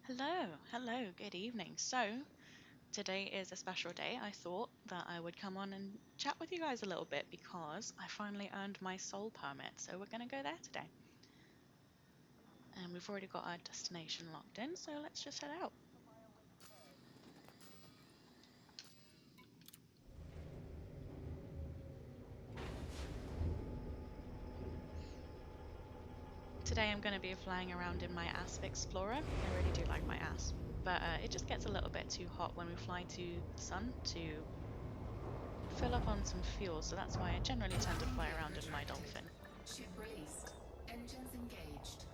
Hello, good evening. So, today is a special day. I thought that I would come on and chat with you guys a little bit because I finally earned my soul permit. So, we're going to go there today. And we've already got our destination locked in, so let's just head out. Today, I'm going to be flying around in my Asp Explorer. I really do like my Asp, but it just gets a little bit too hot when we fly to the sun to fill up on some fuel, so that's why I generally tend to fly around in my Dolphin. Ship released. Engines engaged.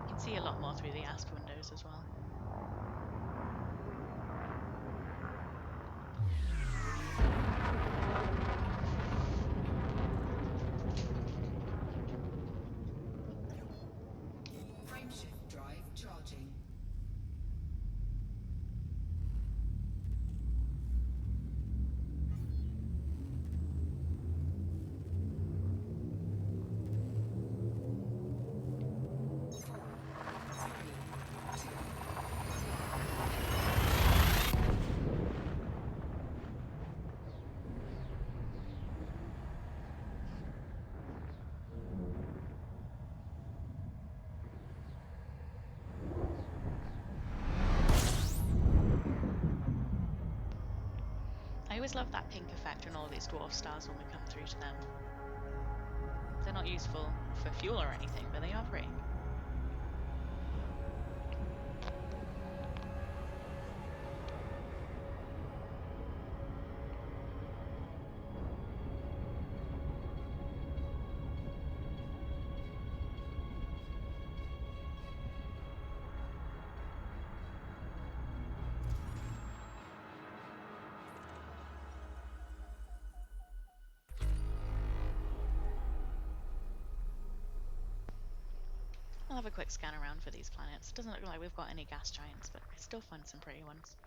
You can see a lot more through the Asp windows as well. Frameshift drive charging. I always love that pink effect on all these dwarf stars when we come through to them. They're not useful for fuel or anything, but they are pretty. I'll have a quick scan around for these planets. Doesn't look like we've got any gas giants, but I still find some pretty ones.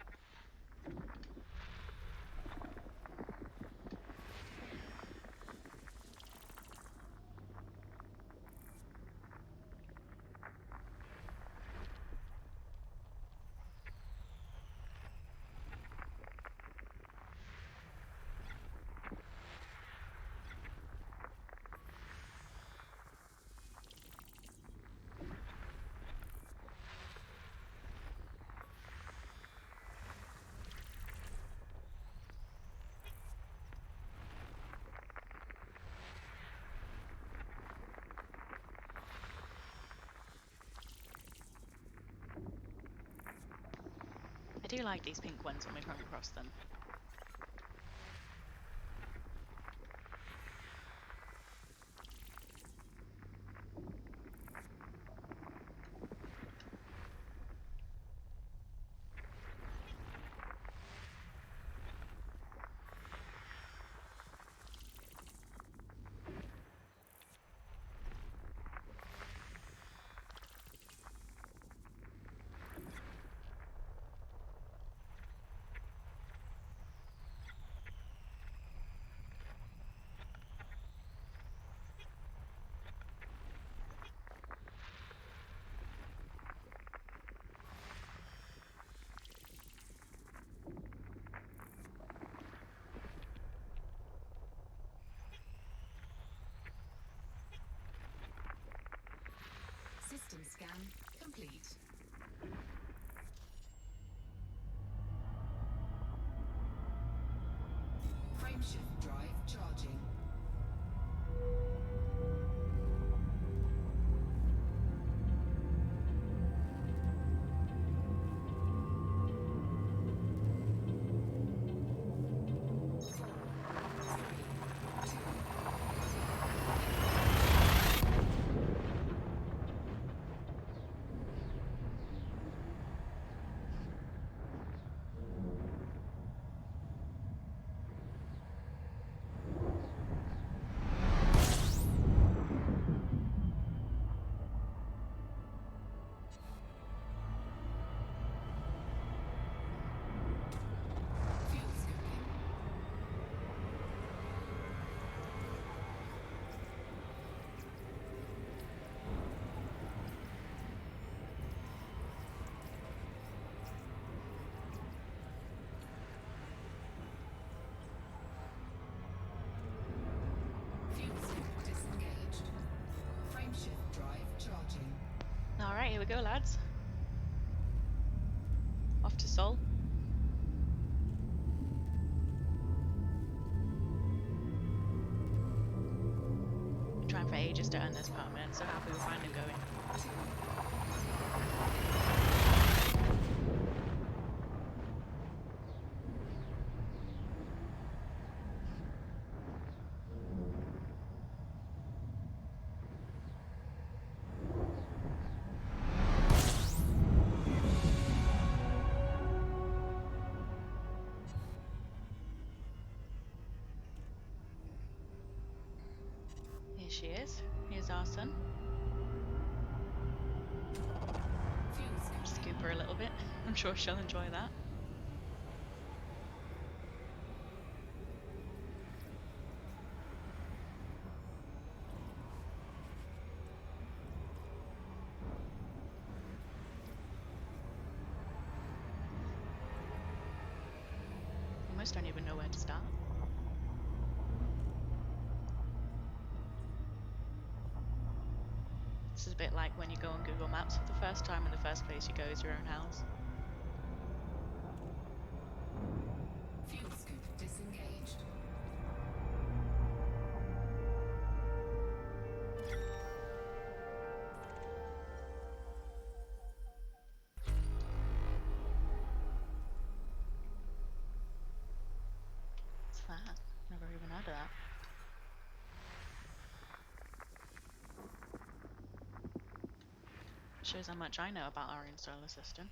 I do like these pink ones when we come across them. System scan complete. Frameshift drive charging. go, lads. Off to Seoul. Been trying for ages to earn this permit, so happy we're finally going. Here she is. Here's our son. Fuels complete. Scoop her a little bit. I'm sure she'll enjoy that. Almost don't even know where to start. This is a bit like when you go on Google Maps for the first time and the first place you go is your own house. Fuel scoop disengaged. What's that? Never even heard of that. Shows how much I know about our own solar system.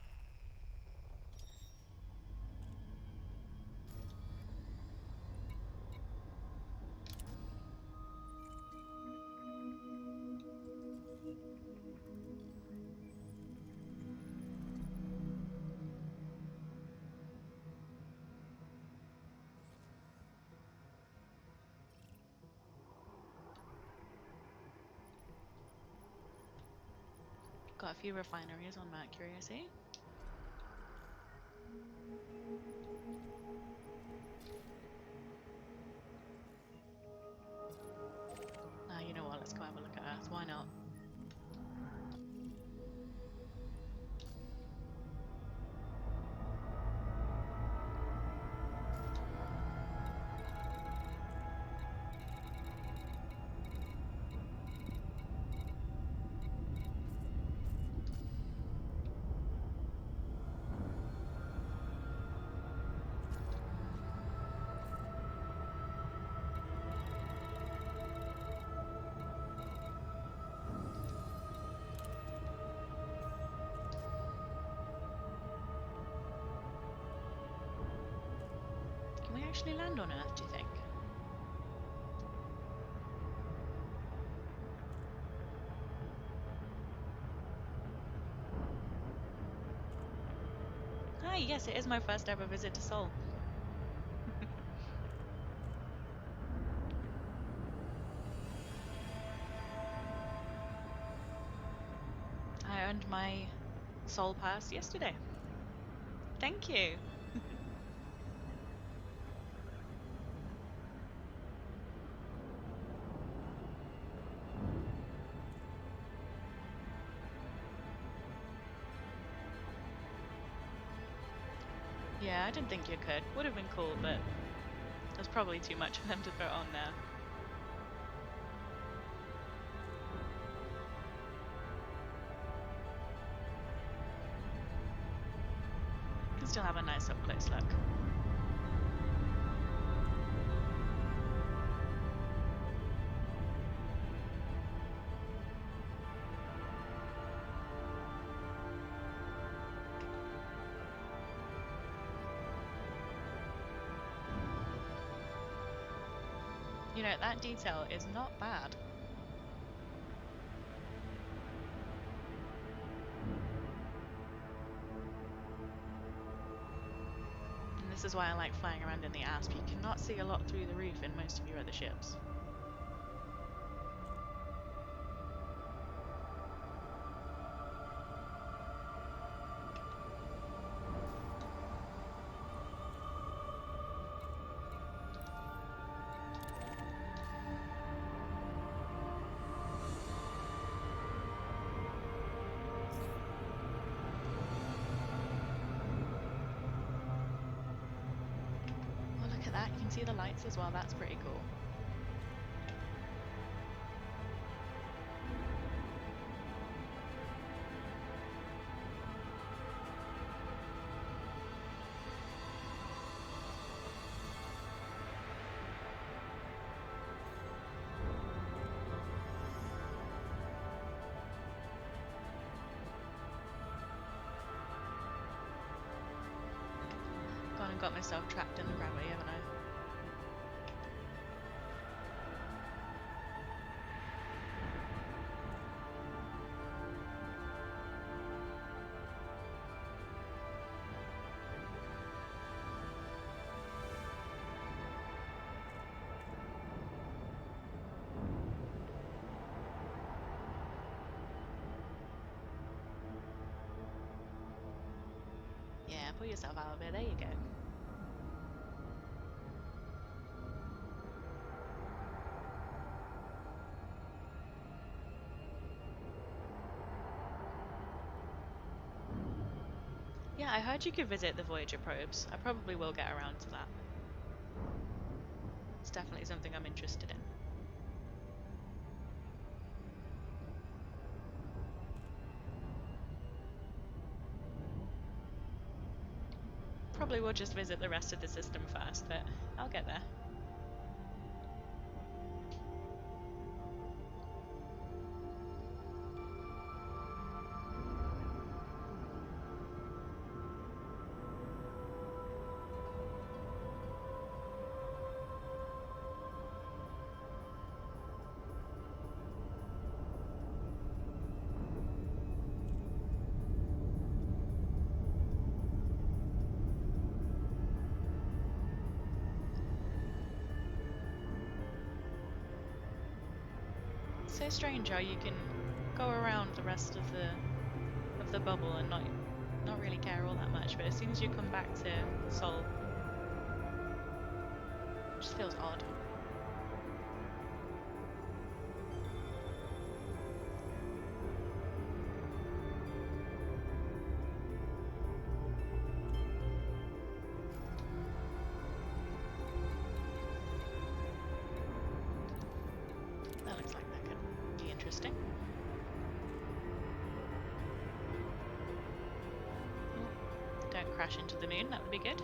Got a few refineries on Mercury, I see. You know what? Let's go have a look at Earth. Why not? Can we actually land on Earth, do you think? Hi, yes, it is my first ever visit to Seoul. I earned my Seoul pass yesterday. Thank you. Yeah, I didn't think you could. Would have been cool, but there's probably too much for them to throw on there. Can still have a nice up close look. You know, that detail is not bad. And this is why I like flying around in the Asp. You cannot see a lot through the roof in most of your other ships. see the lights as well, that's pretty cool. Gone and got myself trapped in the gravity, haven't I? Yeah, pull yourself out of it. There you go. Yeah, I heard you could visit the Voyager probes. I probably will get around to that. It's definitely something I'm interested in. Probably will just visit the rest of the system first, but I'll get there. So strange how you can go around the rest of the bubble and not really care all that much, but as soon as you come back to Sol, it just feels odd. That looks like that could be interesting. Oh, don't crash into the moon, that would be good.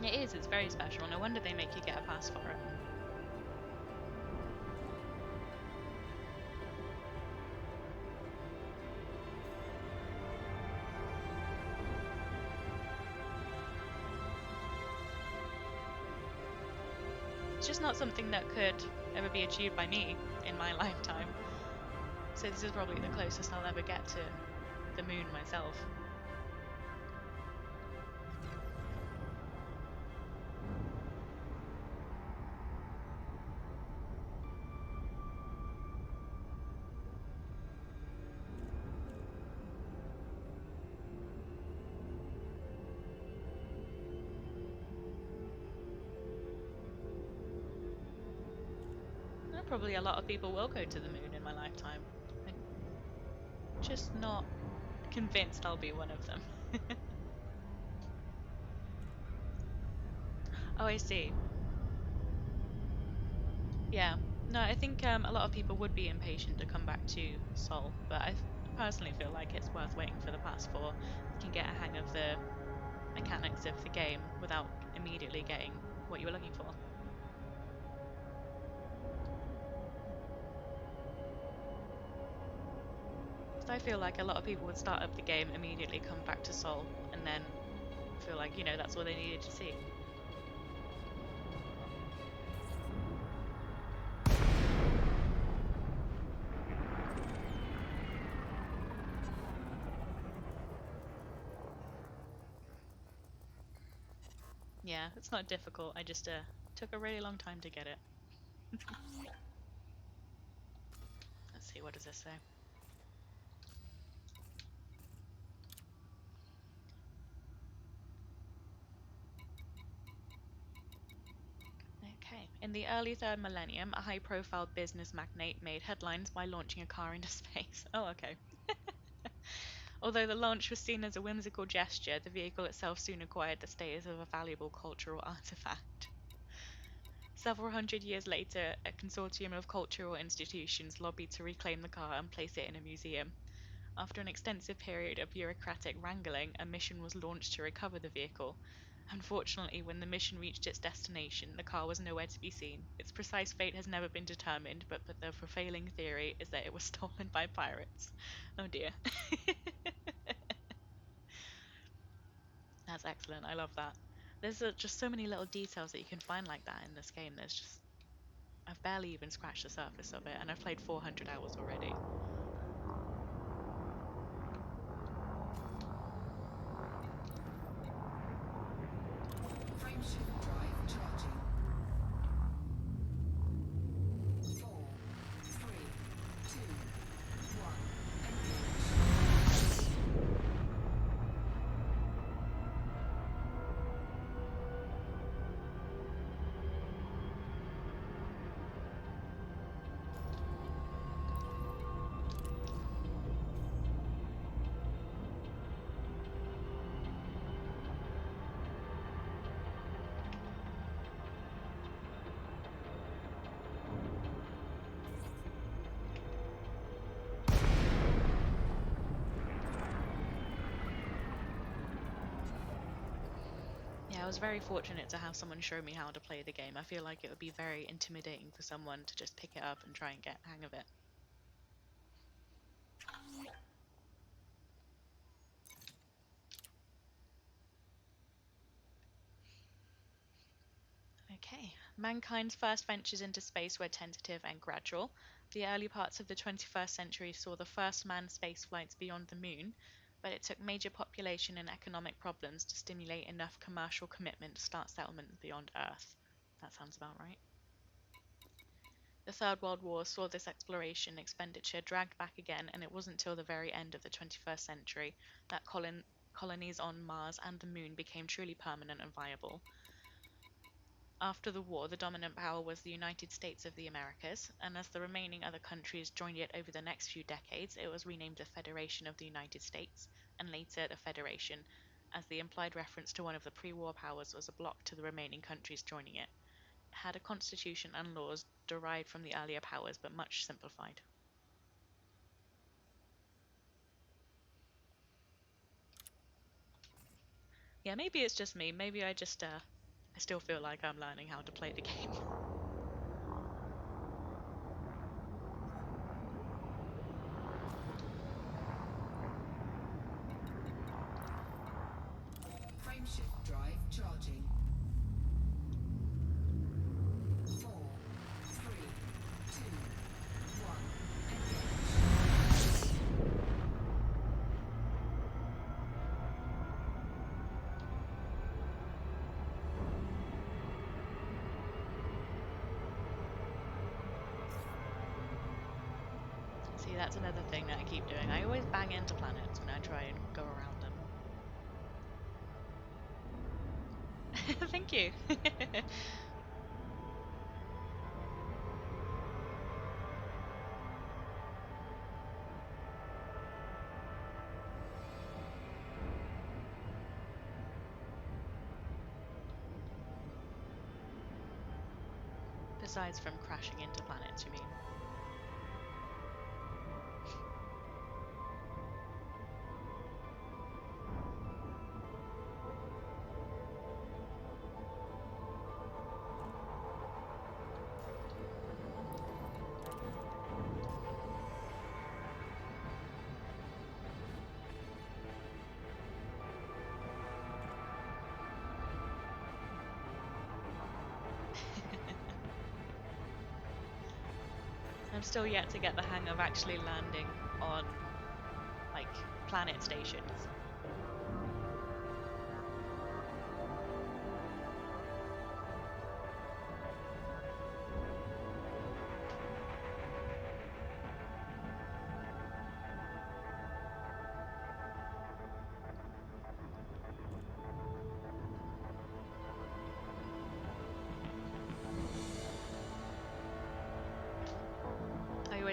It is, it's very special. No wonder they make you get a pass for it. It's just not something that could ever be achieved by me in my lifetime. So this is probably the closest I'll ever get to the moon myself. Probably a lot of people will go to the moon in my lifetime. I'm just not convinced I'll be one of them. Oh, I see. Yeah. No, I think a lot of people would be impatient to come back to Sol, but I personally feel like it's worth waiting for the Pass 4. You can get a hang of the mechanics of the game without immediately getting what you were looking for. I feel like a lot of people would start up the game, immediately come back to Sol, and then feel like, that's all they needed to see. Yeah, it's not difficult. I just took a really long time to get it. Let's see, what does this say? Okay, In the early third millennium, a high-profile business magnate made headlines by launching a car into space. Oh, okay. Although the launch was seen as a whimsical gesture, the vehicle itself soon acquired the status of a valuable cultural artifact. Several hundred years later, a consortium of cultural institutions lobbied to reclaim the car and place it in a museum. After an extensive period of bureaucratic wrangling, a mission was launched to recover the vehicle. Unfortunately, when the mission reached its destination, the car was nowhere to be seen. Its precise fate has never been determined, but the prevailing theory is that it was stolen by pirates. Oh dear. That's excellent. I love that. There's just so many little details that you can find like that in this game. I've barely even scratched the surface of it, and I've played 400 hours already. Frameshift drive charging. 4, 3, 2, 1. Engage. Yeah, I was very fortunate to have someone show me how to play the game. I feel like it would be very intimidating for someone to just pick it up and try and get the hang of it. Okay, mankind's first ventures into space were tentative and gradual. The early parts of the 21st century saw the first manned space flights beyond the moon, but it took major population and economic problems to stimulate enough commercial commitment to start settlement beyond Earth. That sounds about right. The Third World War saw this exploration expenditure dragged back again, and it wasn't until the very end of the 21st century that colonies on Mars and the Moon became truly permanent and viable. After the war, the dominant power was the United States of the Americas, and as the remaining other countries joined it over the next few decades, it was renamed the Federation of the United States, and later the Federation, as the implied reference to one of the pre-war powers was a block to the remaining countries joining it. It had a constitution and laws derived from the earlier powers, but much simplified. Yeah, maybe it's just me. Maybe I still feel like I'm learning how to play the game. Frameshift drive charging. 4, 3, 2, 1. Engage. See, that's another thing that I keep doing. I always bang into planets when I try and go around them. Thank you. Besides from crashing into planets, you mean? I'm still yet to get the hang of actually landing on, like, planet stations.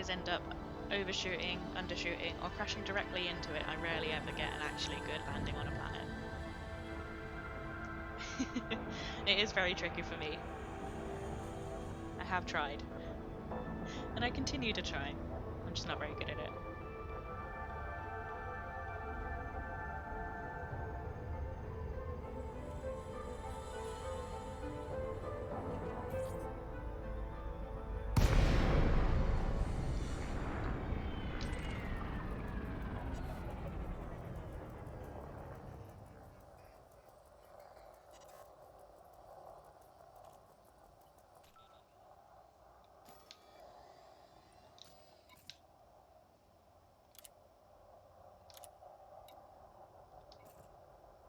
always end up overshooting, undershooting, or crashing directly into it. I rarely ever get an actually good landing on a planet. It is very tricky for me. I have tried. And I continue to try. I'm just not very good at it.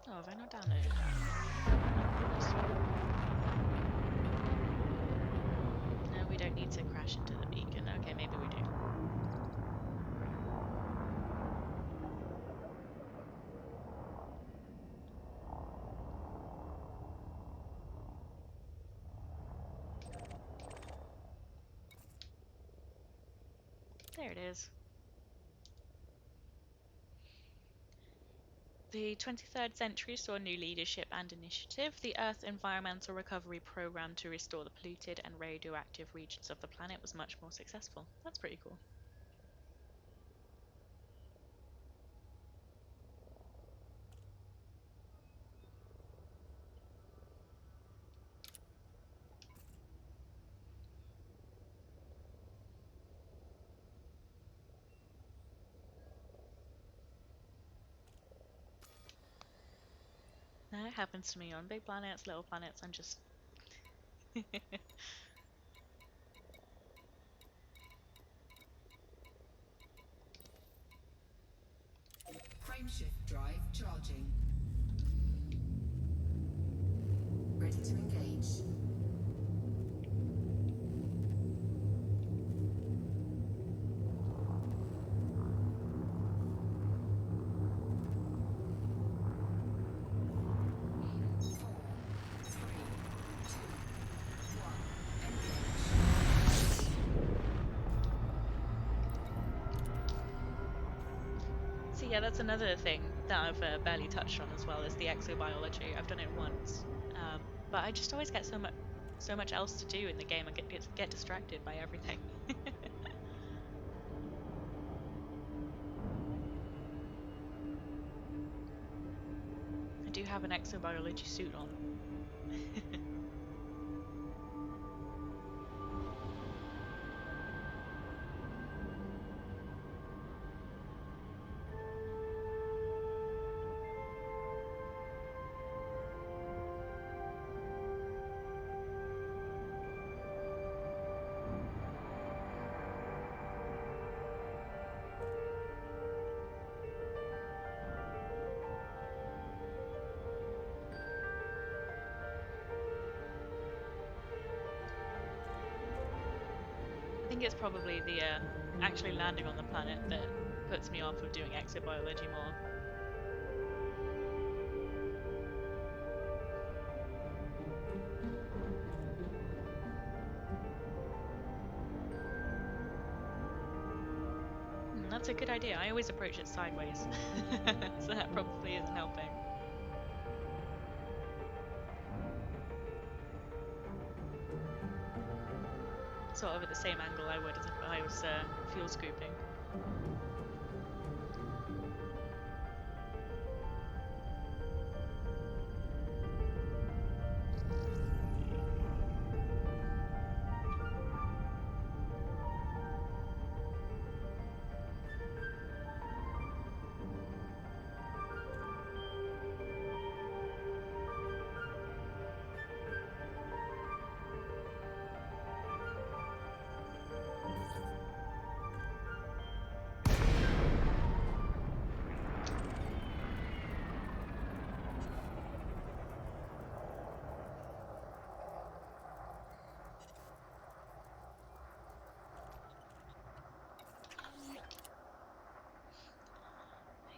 Oh, have I not downloaded that? No, we don't need to crash into the beacon. Okay, maybe we do. There it is. The 23rd century saw new leadership and initiative. The Earth Environmental Recovery Program to restore the polluted and radioactive regions of the planet was much more successful. That's pretty cool. That happens to me on big planets, little planets. I'm just... Frameshift drive charging. Ready to engage. So yeah, that's another thing that I've barely touched on as well, is the exobiology. I've done it once, but I just always get so much else to do in the game. I get distracted by everything. I do have an exobiology suit on. I think it's probably the actually landing on the planet that puts me off of doing exobiology more. That's a good idea. I always approach it sideways, so that probably isn't helping. Sort of at the same angle I would as if I was fuel scooping.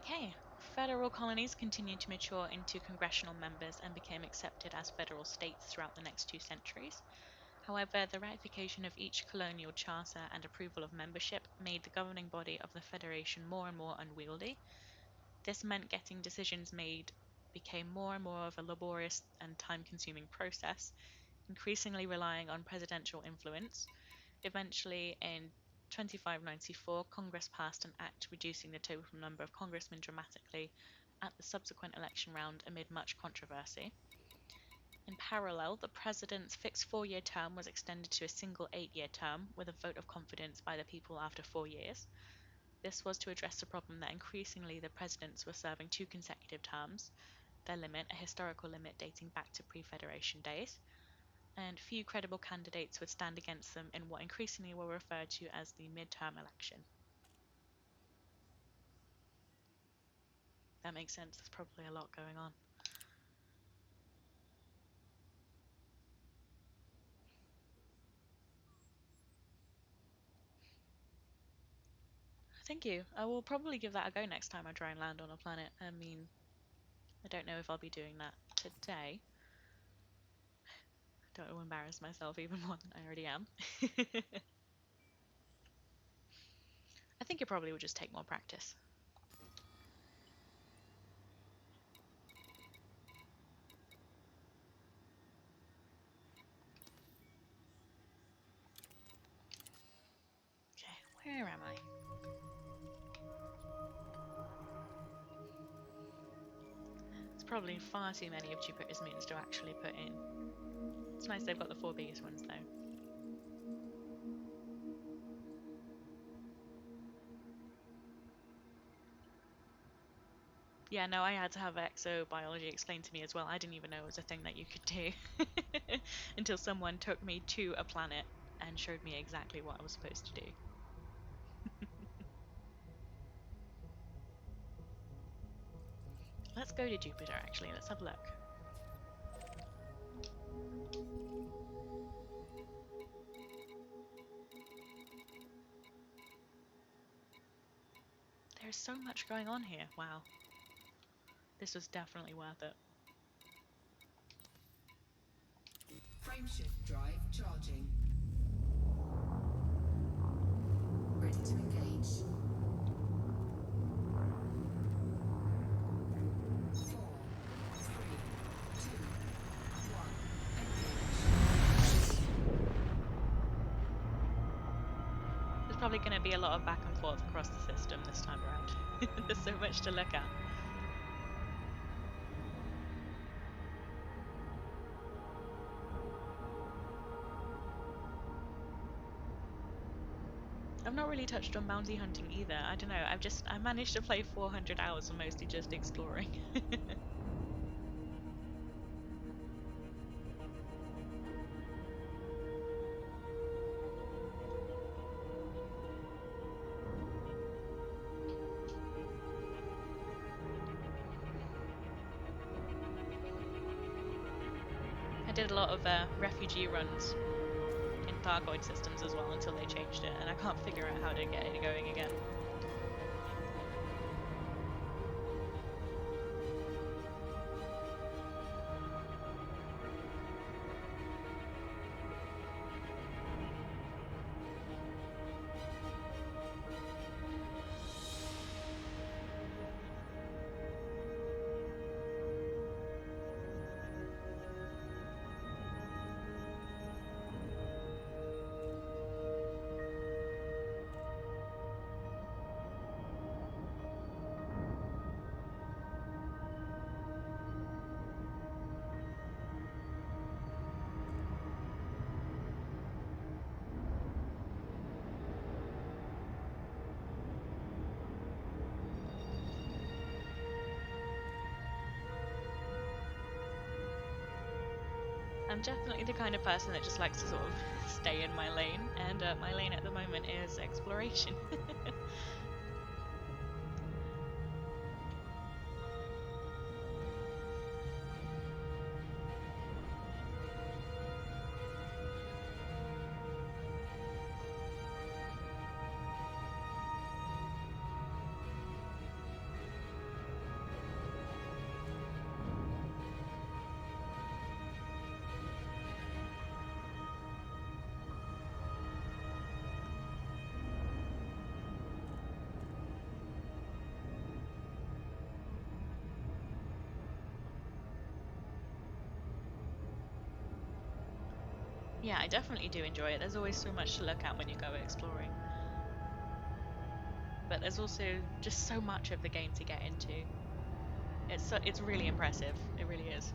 Okay, federal colonies continued to mature into congressional members and became accepted as federal states throughout the next 2 centuries. However, the ratification of each colonial charter and approval of membership made the governing body of the Federation more and more unwieldy. This meant getting decisions made became more and more of a laborious and time-consuming process, increasingly relying on presidential influence. Eventually, in 2594, Congress passed an act reducing the total number of congressmen dramatically at the subsequent election round amid much controversy. In parallel, the president's fixed 4-year term was extended to a single 8-year term with a vote of confidence by the people after 4 years. This was to address the problem that increasingly the presidents were serving 2 consecutive terms, their limit, a historical limit dating back to pre-Federation days, and few credible candidates would stand against them in what increasingly were referred to as the midterm election. That makes sense, there's probably a lot going on. Thank you. I will probably give that a go next time I try and land on a planet. I mean, I don't know if I'll be doing that today. Don't want to embarrass myself even more than I already am. I think it probably would just take more practice. Okay, where am I? There's probably far too many of Jupiter's moons to actually put in. It's nice they've got the 4 biggest ones though. Yeah, no, I had to have exobiology explained to me as well. I didn't even know it was a thing that you could do until someone took me to a planet and showed me exactly what I was supposed to do. Let's go to Jupiter actually, let's have a look. There's so much going on here, wow. This was definitely worth it. Frameshift drive charging. Ready to engage. 4, 3, 2, 1. Engage. There's probably going to be a lot of back and forth across the system this time around. There's so much to look at. I've not really touched on bounty hunting either. I don't know, I managed to play 400 hours of mostly just exploring. I did a lot of refugee runs in Thargoid systems as well until they changed it, and I can't figure out how to get it going again. I'm definitely the kind of person that just likes to sort of stay in my lane, and my lane at the moment is exploration. Yeah, I definitely do enjoy it. There's always so much to look at when you go exploring. But there's also just so much of the game to get into. It's really impressive. It really is.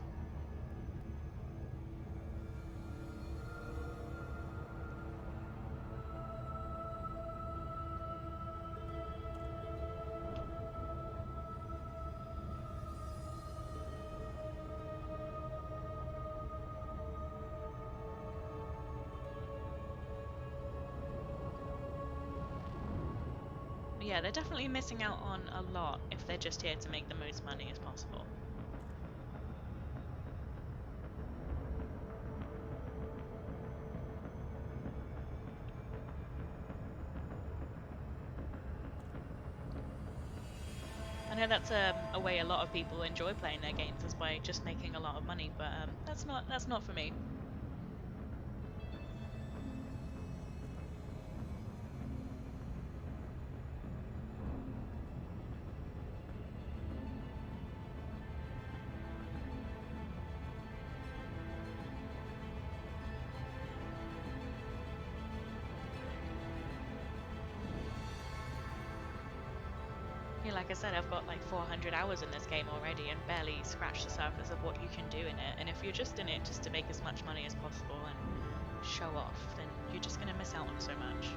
Yeah, they're definitely missing out on a lot if they're just here to make the most money as possible. I know that's a way a lot of people enjoy playing their games is by just making a lot of money, but that's not for me. Yeah, like I said, I've got like 400 hours in this game already and barely scratched the surface of what you can do in it. And if you're just in it just to make as much money as possible and show off, then you're just going to miss out on so much.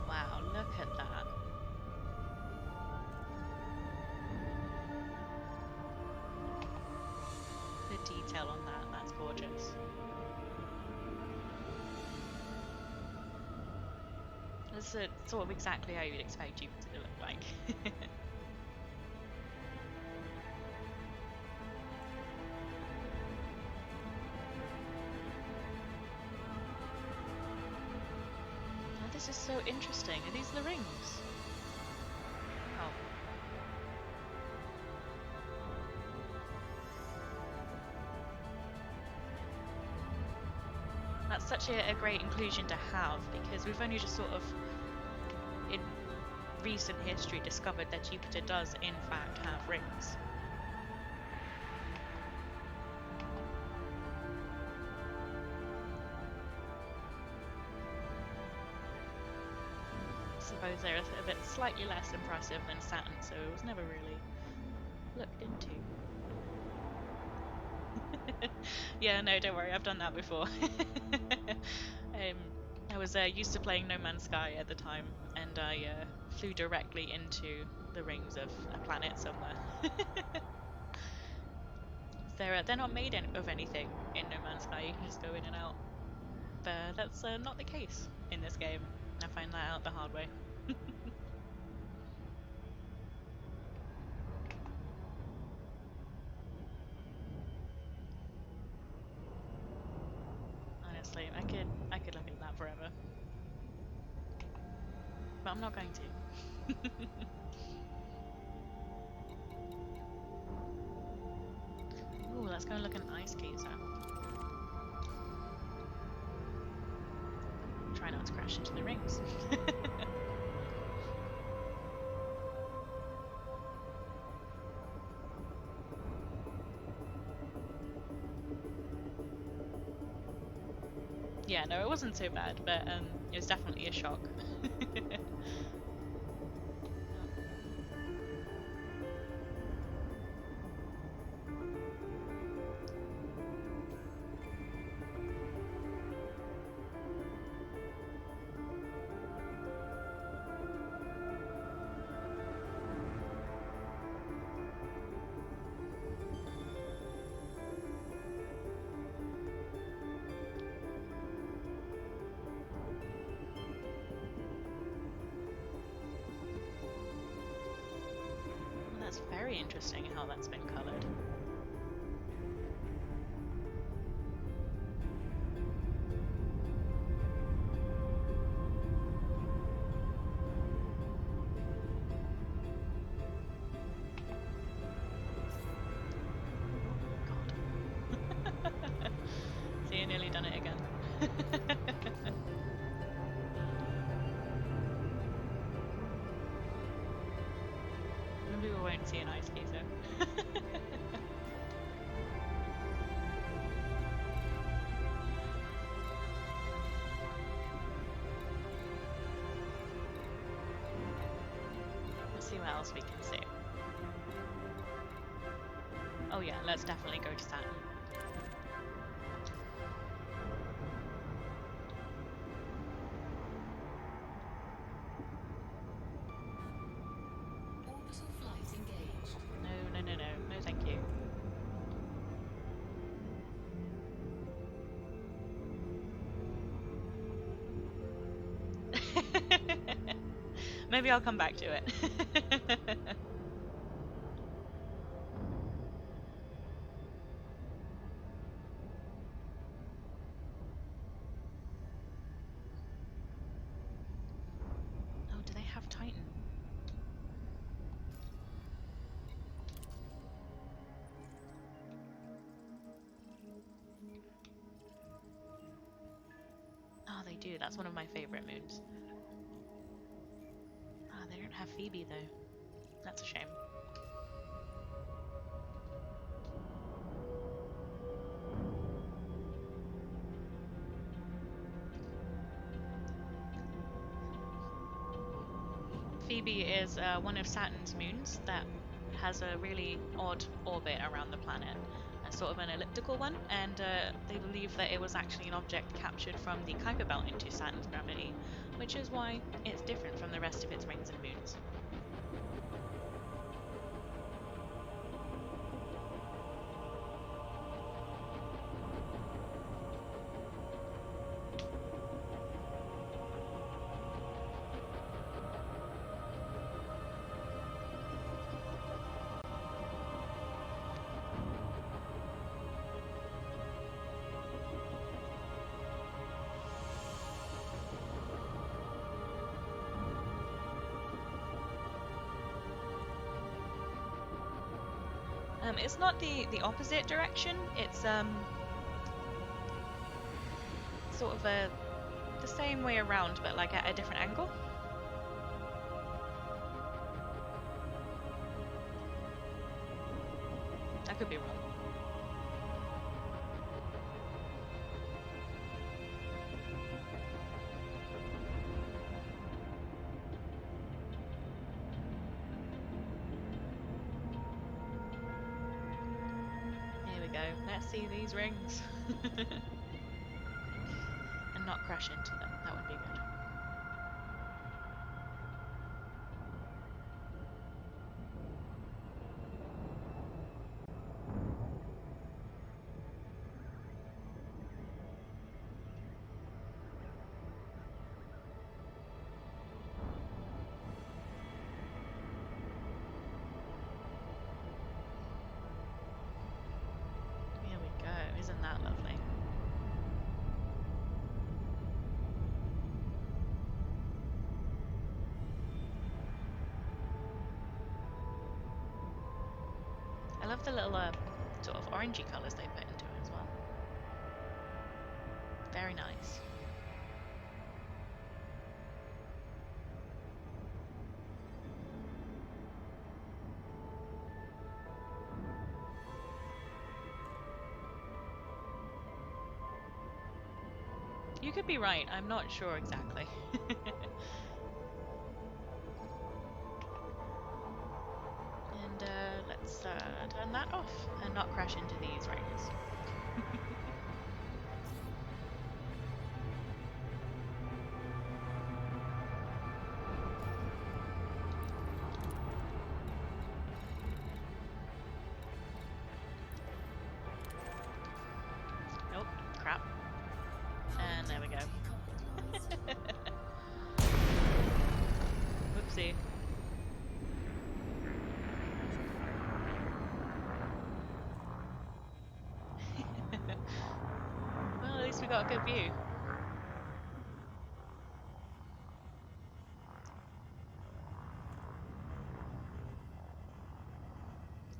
Wow, look at that. The detail on that's gorgeous. This is sort of exactly how you'd expect Jupiter to look like. Oh, this is so interesting. Are these the rings? Oh. That's such a great inclusion to have because we've only just sort of in recent history discovered that Jupiter does in fact have rings. I suppose they're a bit slightly less impressive than Saturn, so it was never really looked into. Yeah, no, don't worry, I've done that before. I was used to playing No Man's Sky at the time, and I flew directly into the rings of a planet somewhere. They're not made of anything in No Man's Sky. You can just go in and out. But that's not the case in this game. I find that out the hard way. Honestly, I could look at that forever, but I'm not going to. Ooh, let's go and look at an ice geyser. Try not to crash into the rings. Yeah, no, it wasn't so bad, but it was definitely a shock. That's very interesting how that's been coloured. God. See, I nearly done it again. Maybe we won't see an ice geyser. Let's see what else we can see. Oh yeah, let's definitely go to Saturn. Orbital flight engaged. No, thank you. Maybe I'll come back to it. Oh, do they have Titan? Oh, they do. That's one of my favorite moons. Ah, they don't have Phoebe though. That's a shame. Phoebe is one of Saturn's moons that has a really odd orbit around the planet, a sort of an elliptical one, and they believe that it was actually an object captured from the Kuiper Belt into Saturn's gravity, which is why it's different from the rest of its rings and moons. It's not the opposite direction. It's sort of the same way around, but like at a different angle. I could be wrong. Let's see these rings. And not crash into them. That would be good. Here we go. Isn't that lovely? I love the little sort of orangey colours they put into it as well. Very nice. You could be right. I'm not sure exactly. And let's turn that off and not crash into these rings. Nope, crap. And there we go. Whoopsie. got a good view.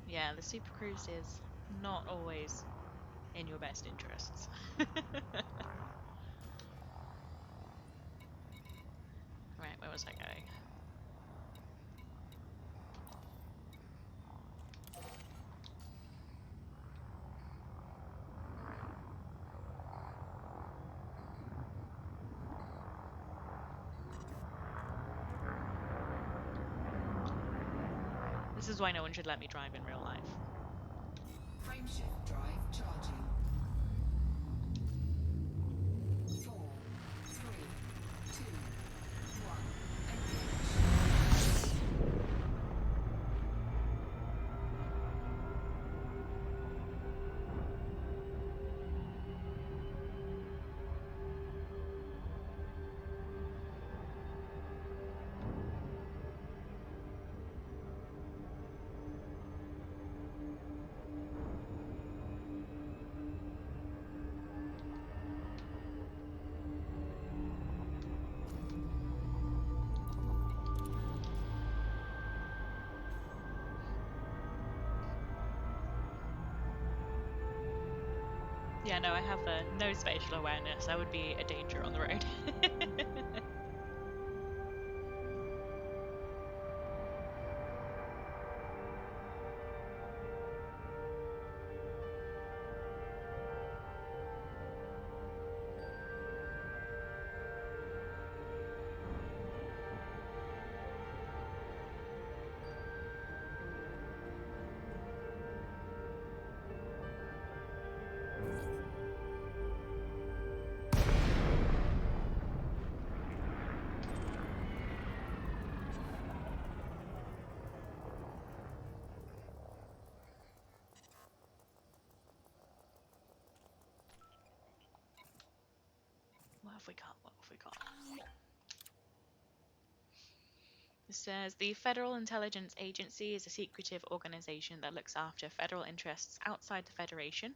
Yeah, the Super Cruise is not always in your best interests. Right, where was I going? This is why no one should let me drive in real life. Frameshift drive charging. 4, 3, 2, 1. Engage. Yeah, no, I have no spatial awareness. I would be a danger on the road. What have we got? What have we got? It says the Federal Intelligence Agency is a secretive organization that looks after federal interests outside the Federation.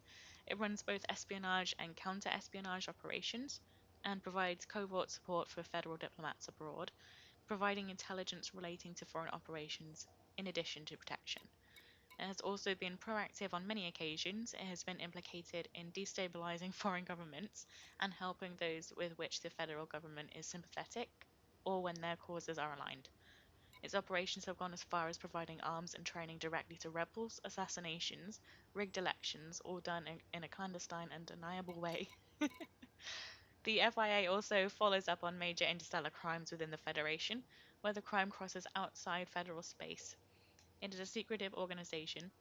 It runs both espionage and counter-espionage operations and provides covert support for federal diplomats abroad, providing intelligence relating to foreign operations in addition to protection. It has also been proactive on many occasions. It has been implicated in destabilizing foreign governments and helping those with which the federal government is sympathetic or when their causes are aligned. Its operations have gone as far as providing arms and training directly to rebels, assassinations, rigged elections, all done in a clandestine and deniable way. The FIA also follows up on major interstellar crimes within the Federation, where the crime crosses outside federal space. It is a secretive organization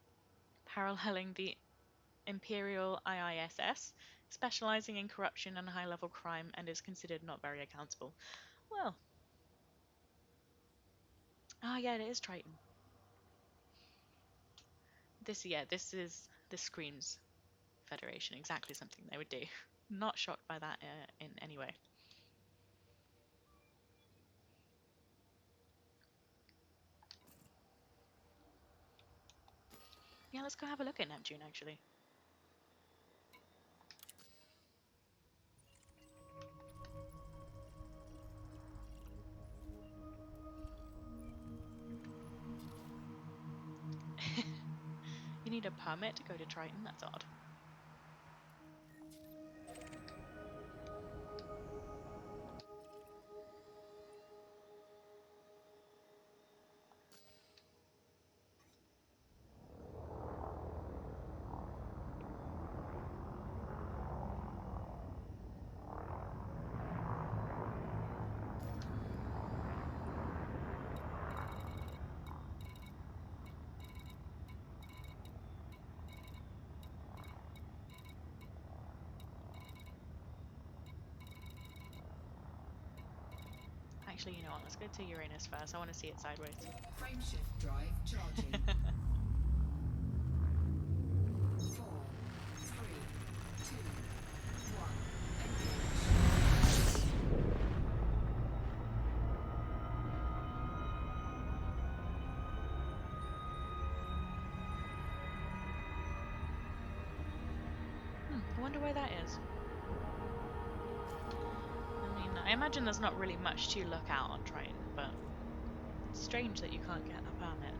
paralleling the Imperial IISS, specializing in corruption and high level crime, and is considered not very accountable. Well, yeah, it is Triton. This screams Federation, exactly something they would do. Not shocked by that in any way. Yeah, let's go have a look at Neptune actually. You need a permit to go to Triton? That's odd. Actually, you know what? Let's go to Uranus first. I want to see it sideways. Frameshift drive charging. 4, 3, 2, 1. Engage. I wonder where that is. imagine there's not really much to look out on Triton, but it's strange that you can't get a permit.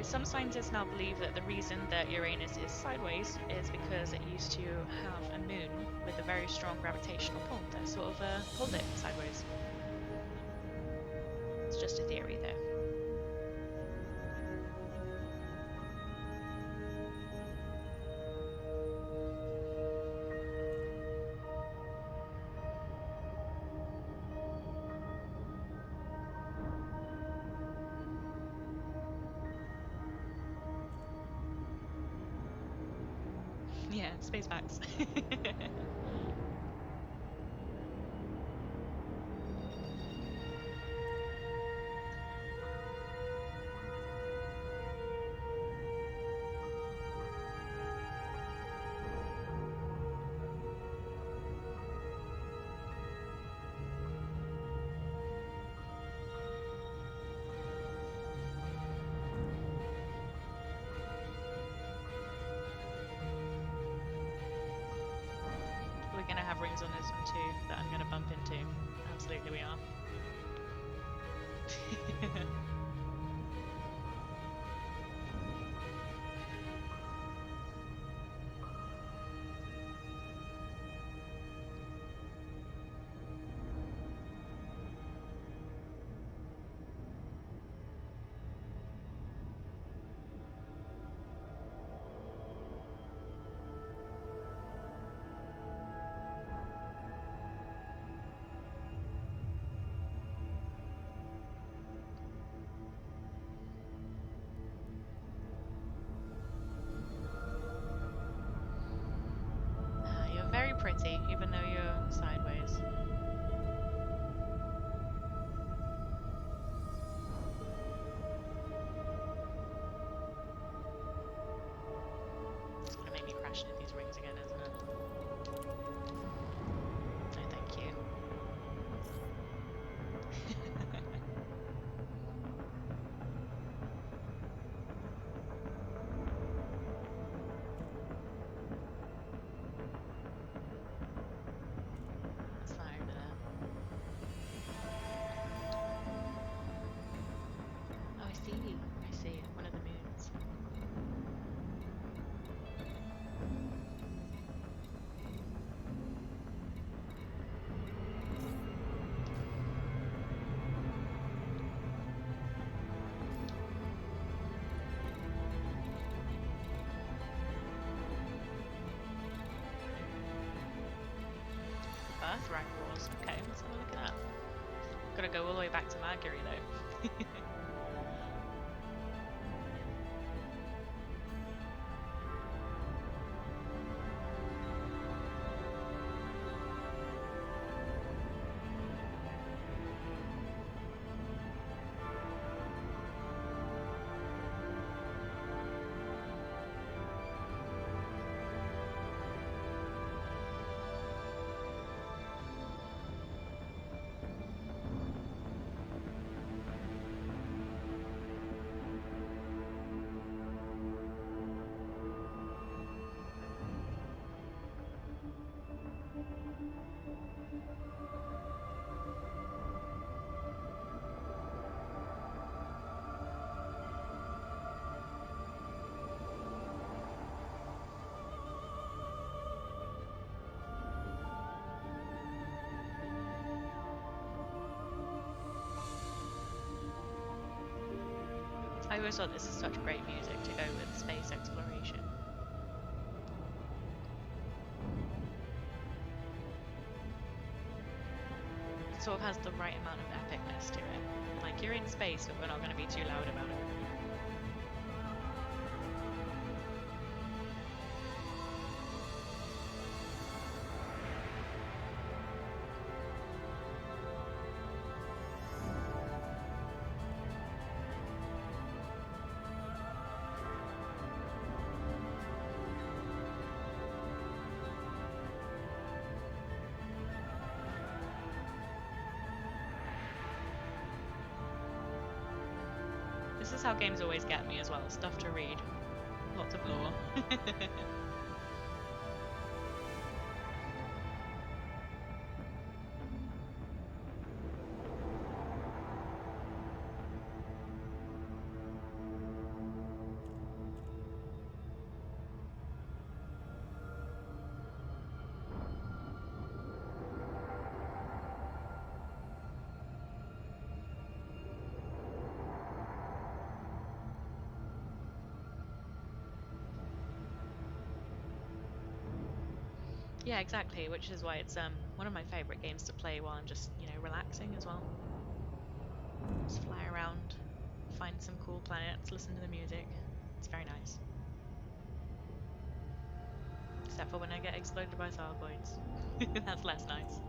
Some scientists now believe that the reason that Uranus is sideways is because it used to have a moon with a very strong gravitational pull that sort of pulled it sideways. It's just a theory, though. Yeah, space facts. We're gonna have rings on this one too that I'm gonna bump into. Absolutely we are. You're very pretty, even though you're sideways. It's gonna make me crash into these rings again, isn't it? No, thank you. What's that over there? Oh, I see. I see. One of the moons. Birthright Wars. Okay, let's have a look at that. Gotta go all the way back to Mercury though. I always thought this is such great music to go with space exploration. It sort of has the right amount of epicness to it. Like, you're in space, but we're not going to be too loud about it. This is how games always get me as well. Stuff to read. Lots of lore. Yeah, exactly, which is why it's one of my favorite games to play while I'm just, relaxing as well. Just fly around, find some cool planets, listen to the music. It's very nice. Except for when I get exploded by Thargoids. That's less nice.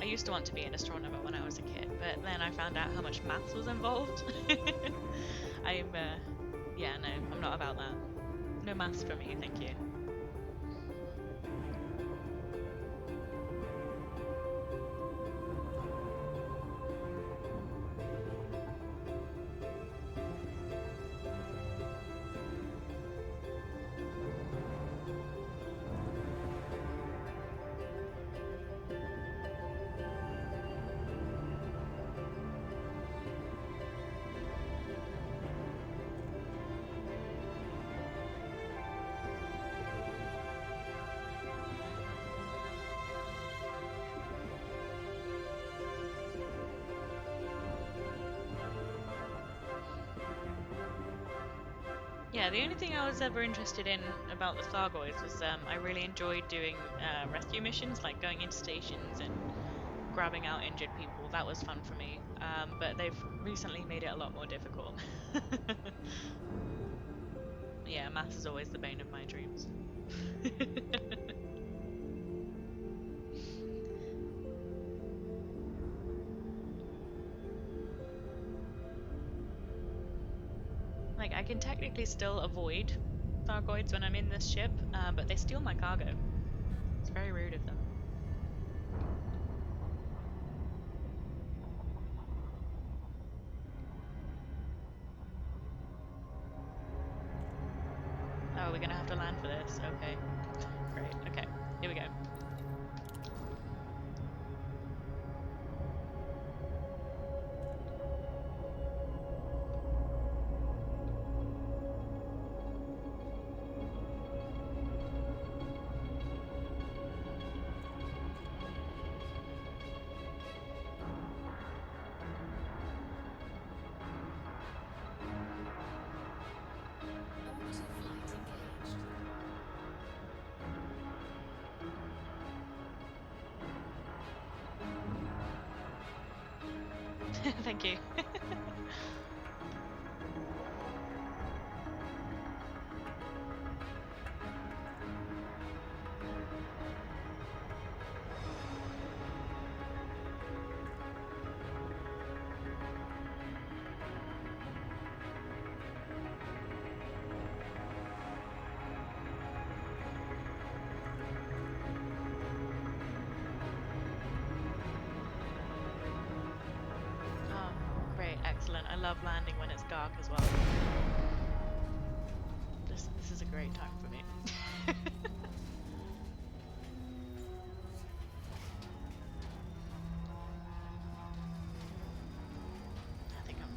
I used to want to be an astronomer when I was a kid, but then I found out how much maths was involved. I'm not about that. No maths for me, thank you. Yeah, the only thing I was ever interested in about the Thargoids was I really enjoyed doing rescue missions, like going into stations and grabbing out injured people. That was fun for me. But they've recently made it a lot more difficult. Yeah, maths is always the bane of my dreams. Like, I can technically still avoid Thargoids when I'm in this ship, but they steal my cargo. It's very rude of them. Oh, we're gonna have to land for this. Okay. Great. Okay. Here we go. Orbital flight engaged. Thank you. Oh, great, excellent. I love landing when it's dark as well. This is a great time for me. I think I'm...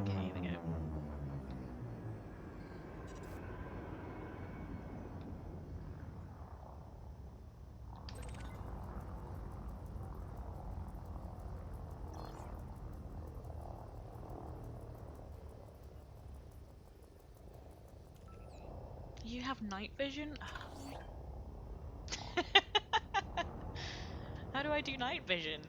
Okay, here we go. You have night vision? How do I do night vision?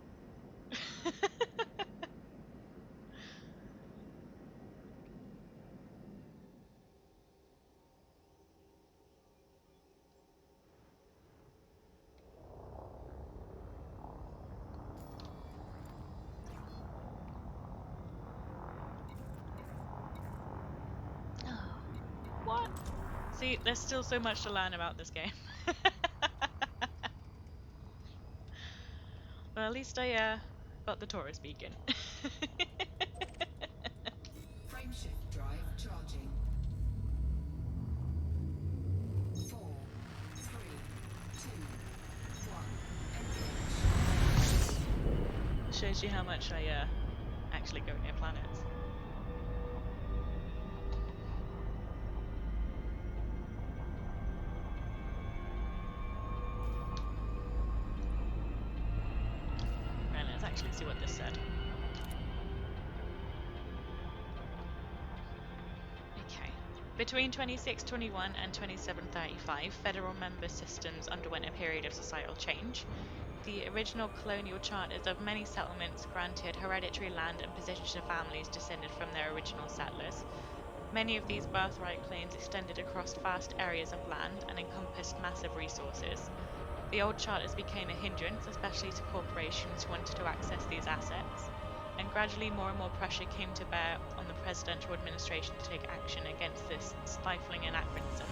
Oh, what? See, there's still so much to learn about this game. Well, at least I got the Taurus beacon. Frameshift drive charging. 4, 3, 2, 1. Engage. Shows you how much I actually go near planets. Right, let's actually see what this said. Okay. Between 2621 and 2735, federal member systems underwent a period of societal change. The original colonial charters of many settlements granted hereditary land and positions to families descended from their original settlers. Many of these birthright claims extended across vast areas of land and encompassed massive resources. The old charters became a hindrance, especially to corporations who wanted to access these assets, and gradually more and more pressure came to bear on the presidential administration to take action against this stifling anachronism.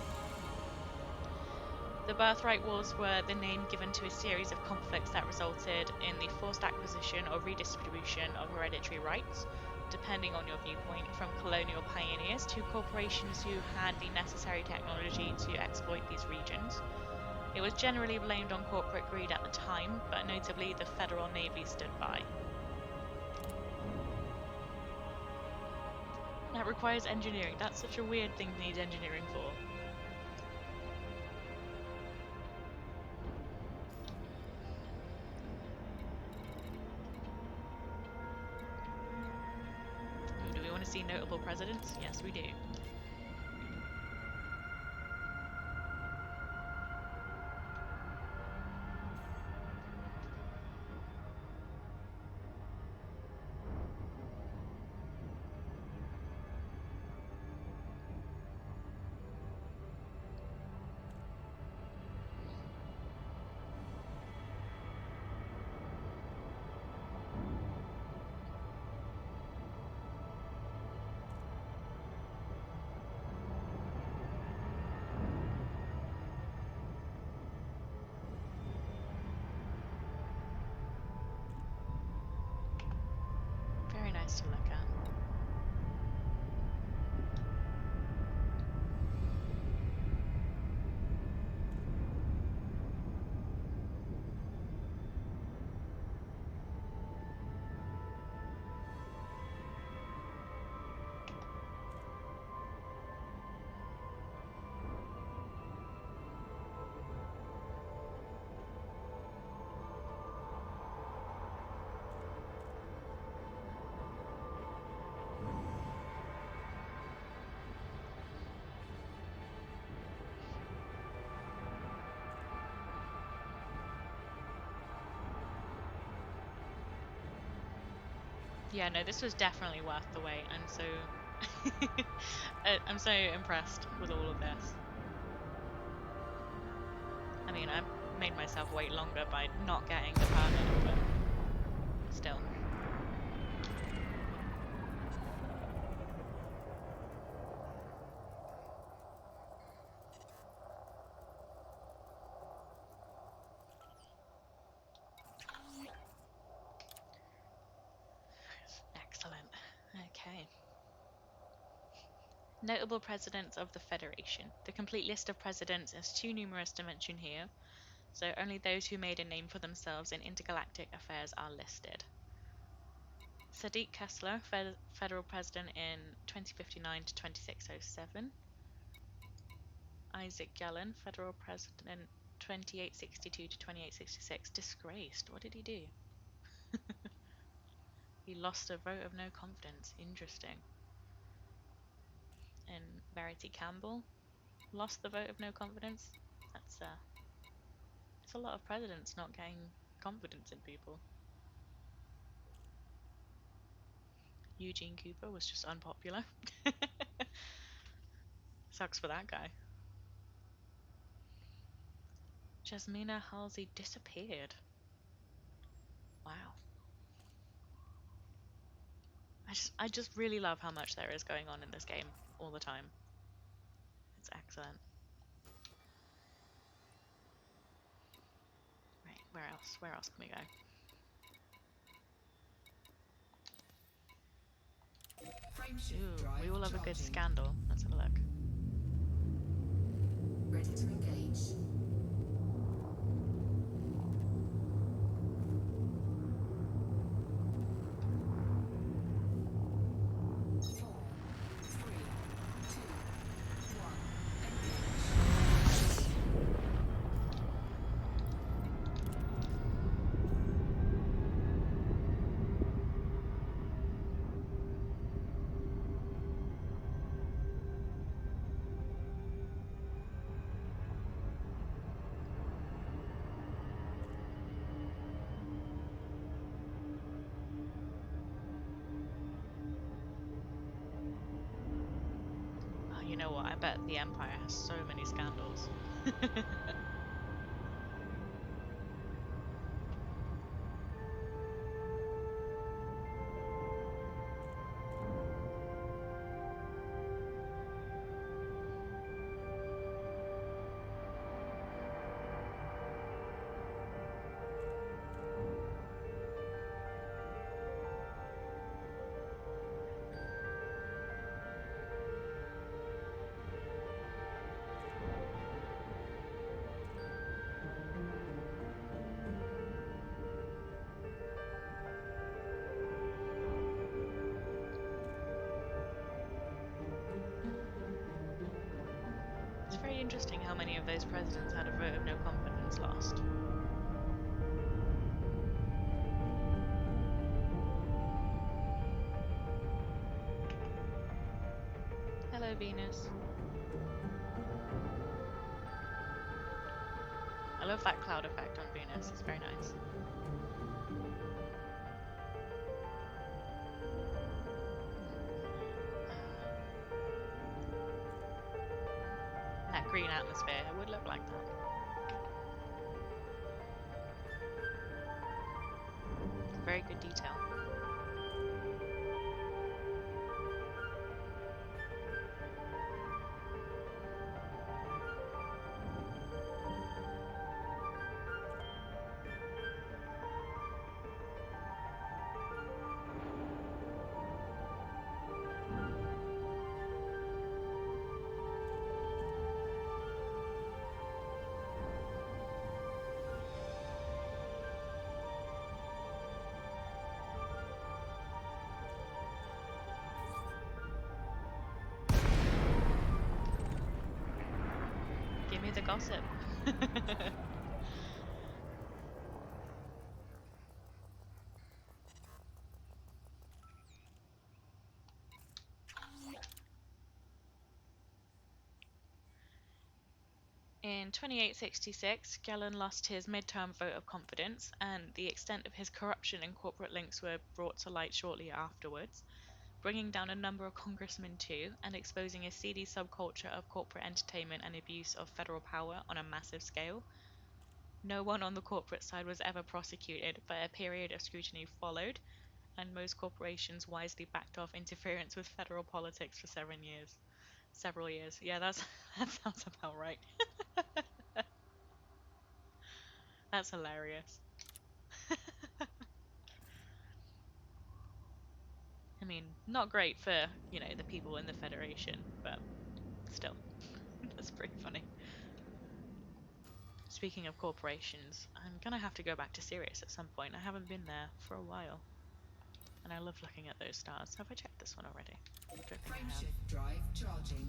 The birthright wars were the name given to a series of conflicts that resulted in the forced acquisition or redistribution of hereditary rights, depending on your viewpoint, from colonial pioneers to corporations who had the necessary technology to exploit these regions. It was generally blamed on corporate greed at the time, but notably the Federal Navy stood by. That requires engineering. That's such a weird thing to need engineering for. Do we want to see notable presidents? Yes, we do. Very nice to look at. Yeah, no, this was definitely worth the wait. I'm so impressed with all of this. I mean, I made myself wait longer by not getting the permit, but still. Excellent. Okay. Notable presidents of the Federation. The complete list of presidents is too numerous to mention here, so only those who made a name for themselves in intergalactic affairs are listed. Sadiq Kessler, Federal President in 2059 to 2607. Isaac Gallen, Federal President 2862 to 2866. Disgraced. What did he do? He lost a vote of no confidence. Interesting. And Verity Campbell. lost the vote of no confidence. It's a lot of presidents not getting confidence in people. Eugene Cooper was just unpopular. Sucks for that guy. Jasmina Halsey disappeared. Wow. I just really love how much there is going on in this game all the time. It's excellent. Right, where else? Where else can we go? Frameshift Ooh, drive we all have a good charging. scandal. Let's have a look. Ready to engage. 4, 3, 2, 1. Engage. Oh, you know what? I bet the Empire has so many scandals. It's very interesting how many of those presidents had a vote of no confidence lost. Hello, Venus. I love that cloud effect on Venus. It's very nice. That green atmosphere would look like that. Very good detail. Give me the gossip. In 2866, Gellon lost his midterm vote of confidence, and the extent of his corruption and corporate links were brought to light shortly afterwards, bringing down a number of congressmen too, and exposing a seedy subculture of corporate entertainment and abuse of federal power on a massive scale. No one on the corporate side was ever prosecuted, but a period of scrutiny followed, and most corporations wisely backed off interference with federal politics for 7 years. Several years. Yeah, that sounds about right. That's hilarious. I mean, not great for, the people in the Federation, but still, that's pretty funny. Speaking of corporations, I'm gonna have to go back to Sirius at some point. I haven't been there for a while. And I love looking at those stars. Have I checked this one already? I don't think I have. Frameshift drive charging.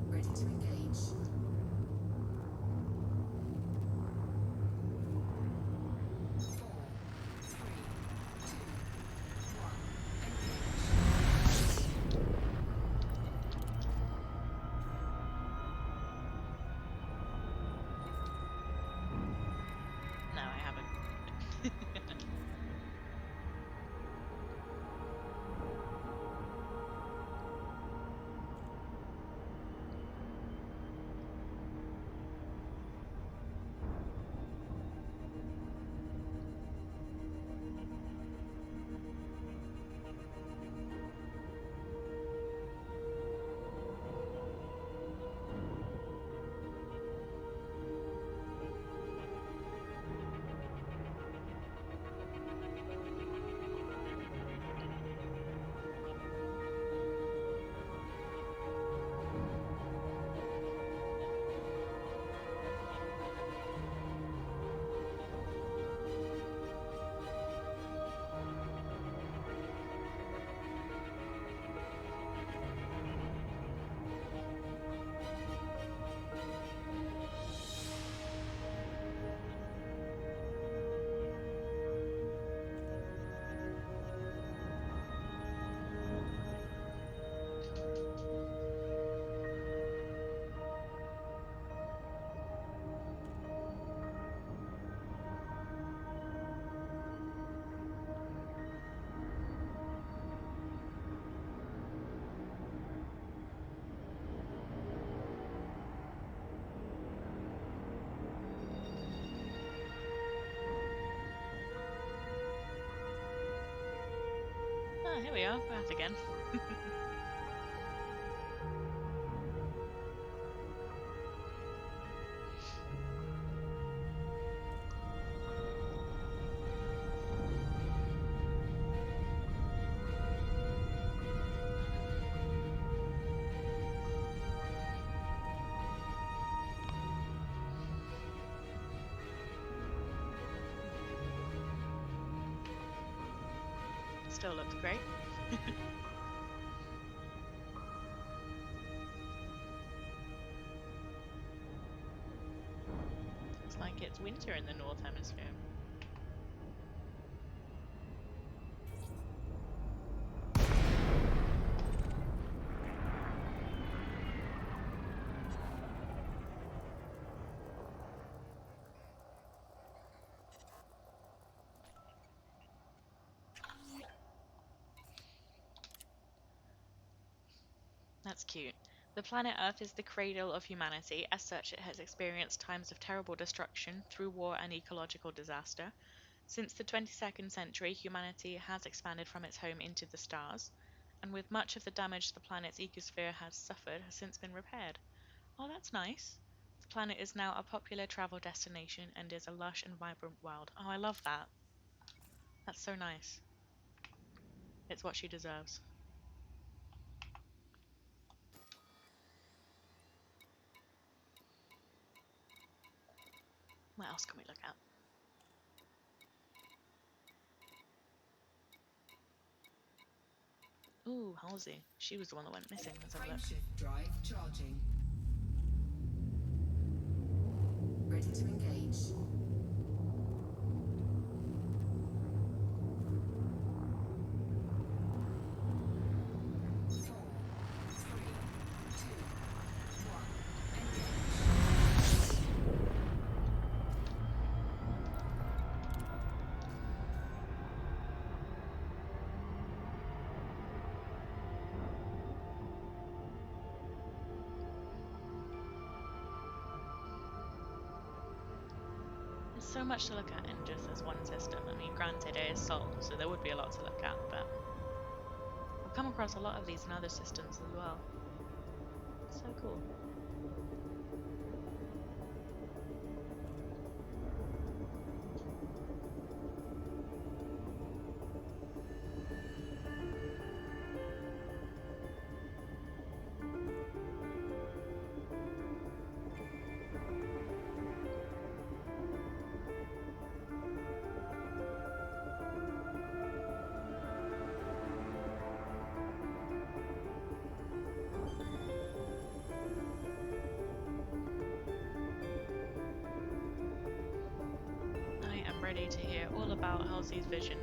Ready to engage. 4, 3, 2, 1. Engage. here we are, Earth again. Still looks great. Looks like it's winter in the North Hemisphere. That's cute. The planet Earth is the cradle of humanity. As such, it has experienced times of terrible destruction through war and ecological disaster. Since the 22nd century, humanity has expanded from its home into the stars, and with much of the damage the planet's ecosphere has suffered has since been repaired. Oh, that's nice. The planet is now a popular travel destination and is a lush and vibrant world. Oh, I love that. That's so nice. It's what she deserves. What else can we look at? Ooh, Halsey. She was the one that went missing. Let's have a look. Frameshift drive charging. Ready to engage. 4, 3, 2, 1. Engage. There's so much to look at in just this one system. I mean, granted, it is Sol, so there would be a lot to look at, but we'll come across a lot of these in other systems as well. So cool. I am ready to hear all about Halsey's vision.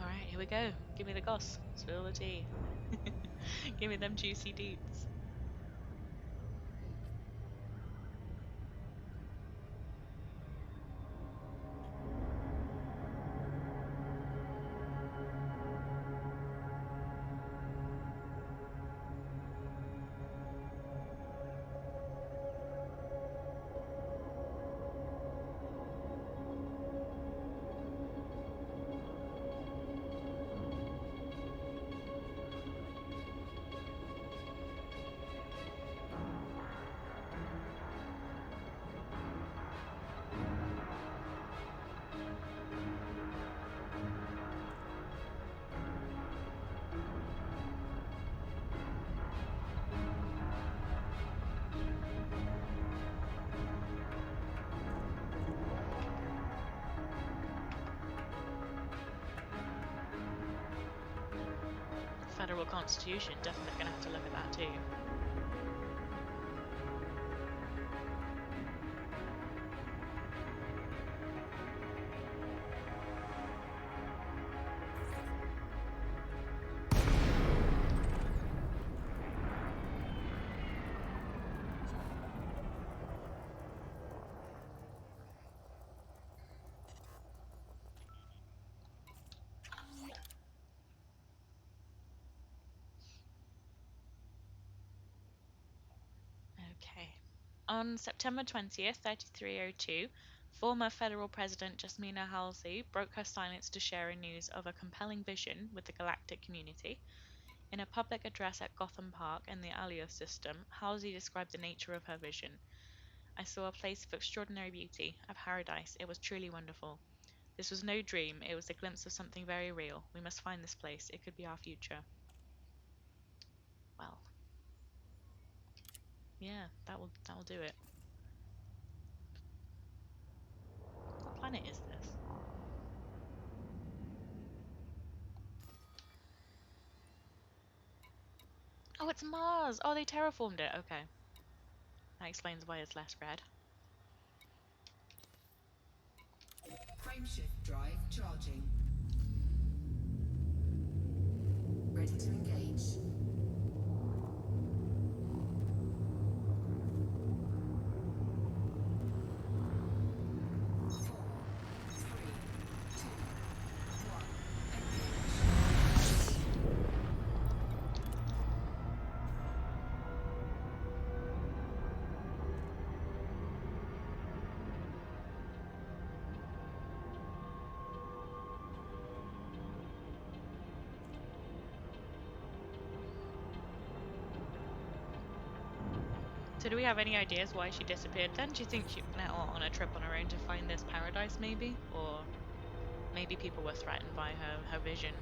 Alright, here we go. Give me the goss. Spill the tea. Give me them juicy deets. federal constitution, definitely gonna have to look at that too. Okay. On September 20th, 3302, former federal president Jasmina Halsey broke her silence to share news of a compelling vision with the galactic community. In a public address at Gotham Park in the Alios system, Halsey described the nature of her vision. I saw a place of extraordinary beauty, a paradise. It was truly wonderful. This was no dream, it was a glimpse of something very real. We must find this place. It could be our future. Well, yeah, that will do it. What planet is this? Oh, it's Mars. Oh, they terraformed it. Okay. That explains why it's less red. Frameshift drive charging. Ready to engage. 4, 3, 2, 1. Engage. So do we have any ideas why she disappeared then? Do you think she went out on a trip on her own to find this paradise maybe? Or maybe people were threatened by her vision?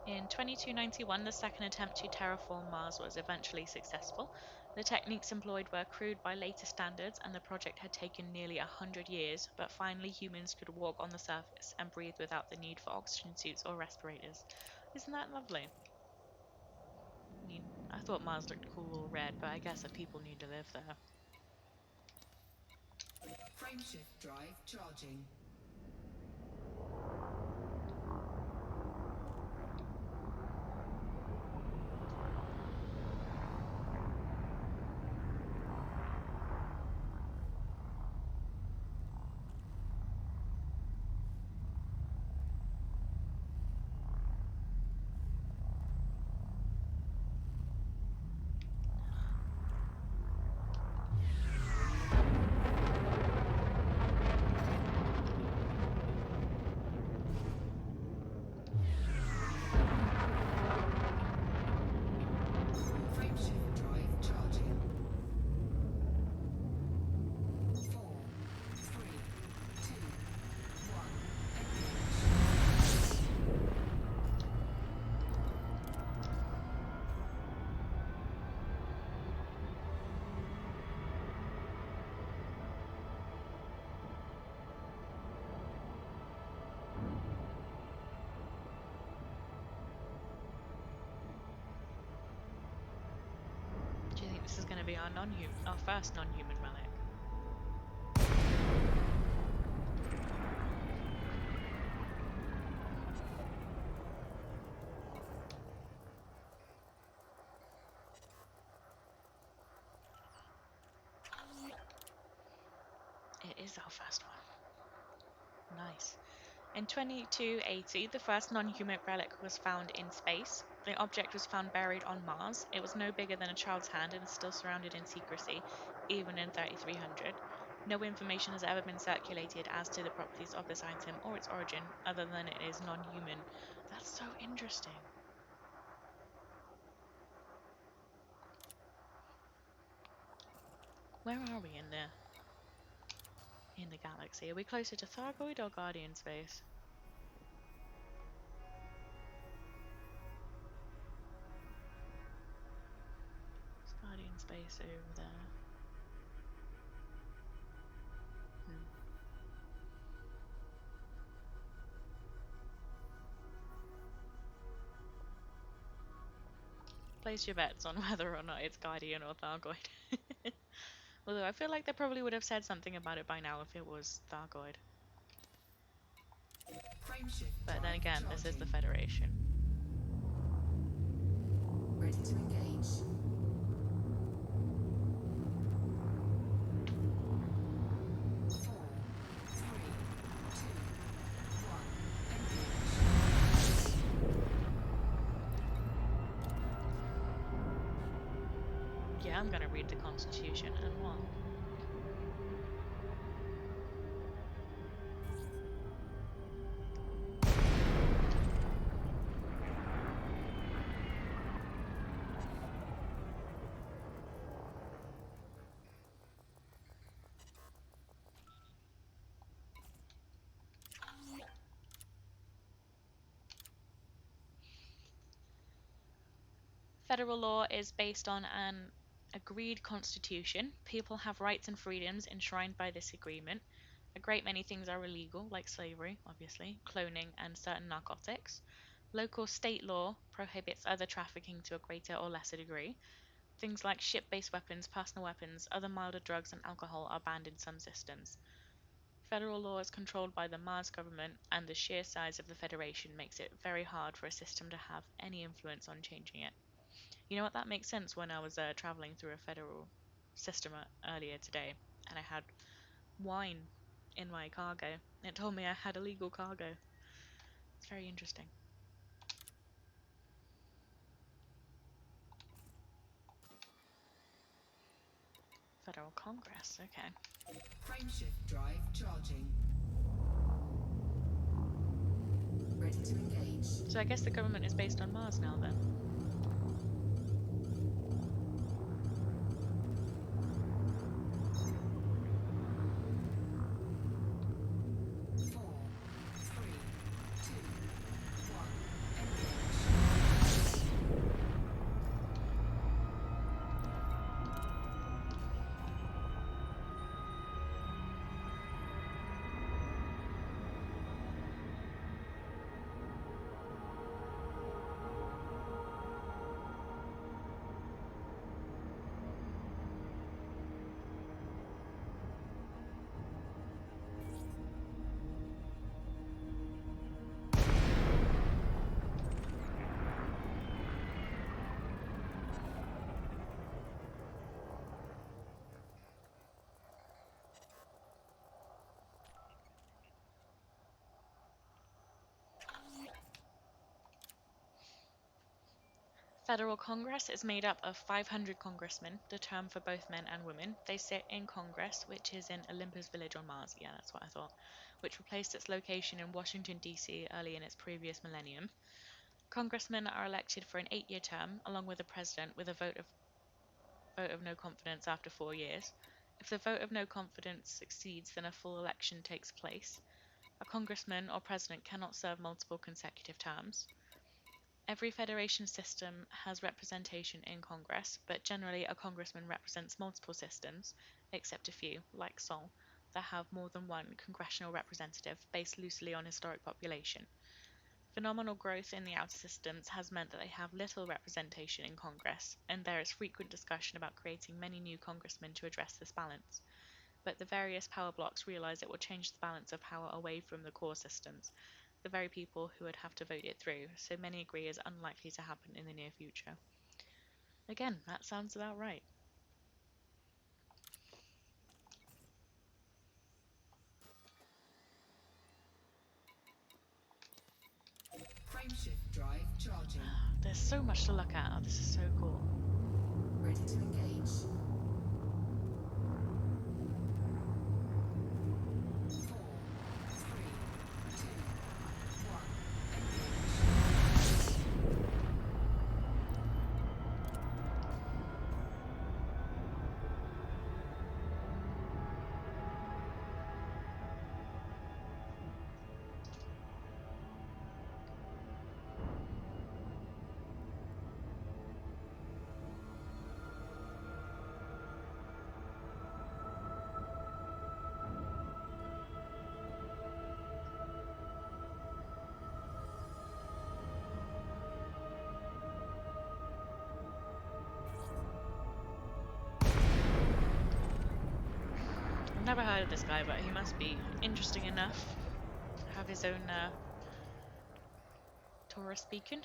In 2291, the second attempt to terraform Mars was eventually successful. The techniques employed were crude by later standards, and the project had taken nearly 100 years, but finally humans could walk on the surface and breathe without the need for oxygen suits or respirators. Isn't that lovely? I mean, I thought Mars looked cool all red, but I guess that people need to live there. Frameshift drive charging. Frameshift drive charging. 4, 3, 2, 1. Engage. Do you think this is going to be our first non-human relic? It is our first one. Nice. In 2280, the first non-human relic was found in space. The object was found buried on Mars. It was no bigger than a child's hand and is still surrounded in secrecy, even in 3300. No information has ever been circulated as to the properties of this item or its origin, other than it is non-human. That's so interesting. Where are we in the galaxy? Are we closer to Thargoid or Guardian space? base over there. Place your bets on whether or not it's Guardian or Thargoid. Although I feel like they probably would have said something about it by now if it was Thargoid. Frameshift But then drive again, this is the charging. Federation. Ready to engage. 4, 3, 2, 1. Engage. Yeah, I'm gonna read the Constitution and what? Federal law is based on an agreed constitution. People have rights and freedoms enshrined by this agreement. A great many things are illegal, like slavery, obviously, cloning, and certain narcotics. Local state law prohibits other trafficking to a greater or lesser degree. Things like ship-based weapons, personal weapons, other milder drugs, and alcohol are banned in some systems. Federal law is controlled by the Mars government, and the sheer size of the Federation makes it very hard for a system to have any influence on changing it. You know what? That makes sense when I was traveling through a federal system earlier today, and I had wine in my cargo. It told me I had illegal cargo. It's very interesting. Federal Congress, okay. Frameshift drive charging. Ready to engage. So I guess the government is based on Mars now then. 4, 3, 2, 1. Engage. Federal Congress is made up of 500 congressmen, the term for both men and women. They sit in Congress, which is in Olympus Village on Mars. Yeah, that's what I thought. Which replaced its location in Washington, D.C. early in its previous millennium. Congressmen are elected for an 8-year term, along with a president, with a vote of no confidence after 4 years. If the vote of no confidence succeeds, then a full election takes place. A congressman or president cannot serve multiple consecutive terms. Every federation system has representation in Congress, but generally a congressman represents multiple systems, except a few, like Sol, that have more than one congressional representative based loosely on historic population. Phenomenal growth in the outer systems has meant that they have little representation in Congress, and there is frequent discussion about creating many new congressmen to address this balance. But the various power blocks realize it will change the balance of power away from the core systems, the very people who would have to vote it through, so many agree is unlikely to happen in the near future. Again, that sounds about right. Frameshift drive charging. There's so much to look at. Oh, this is so cool. Ready to engage. 4, 3, 2, 1. Engage. never heard of this guy, but he must be interesting enough. Have his own Torah speaking.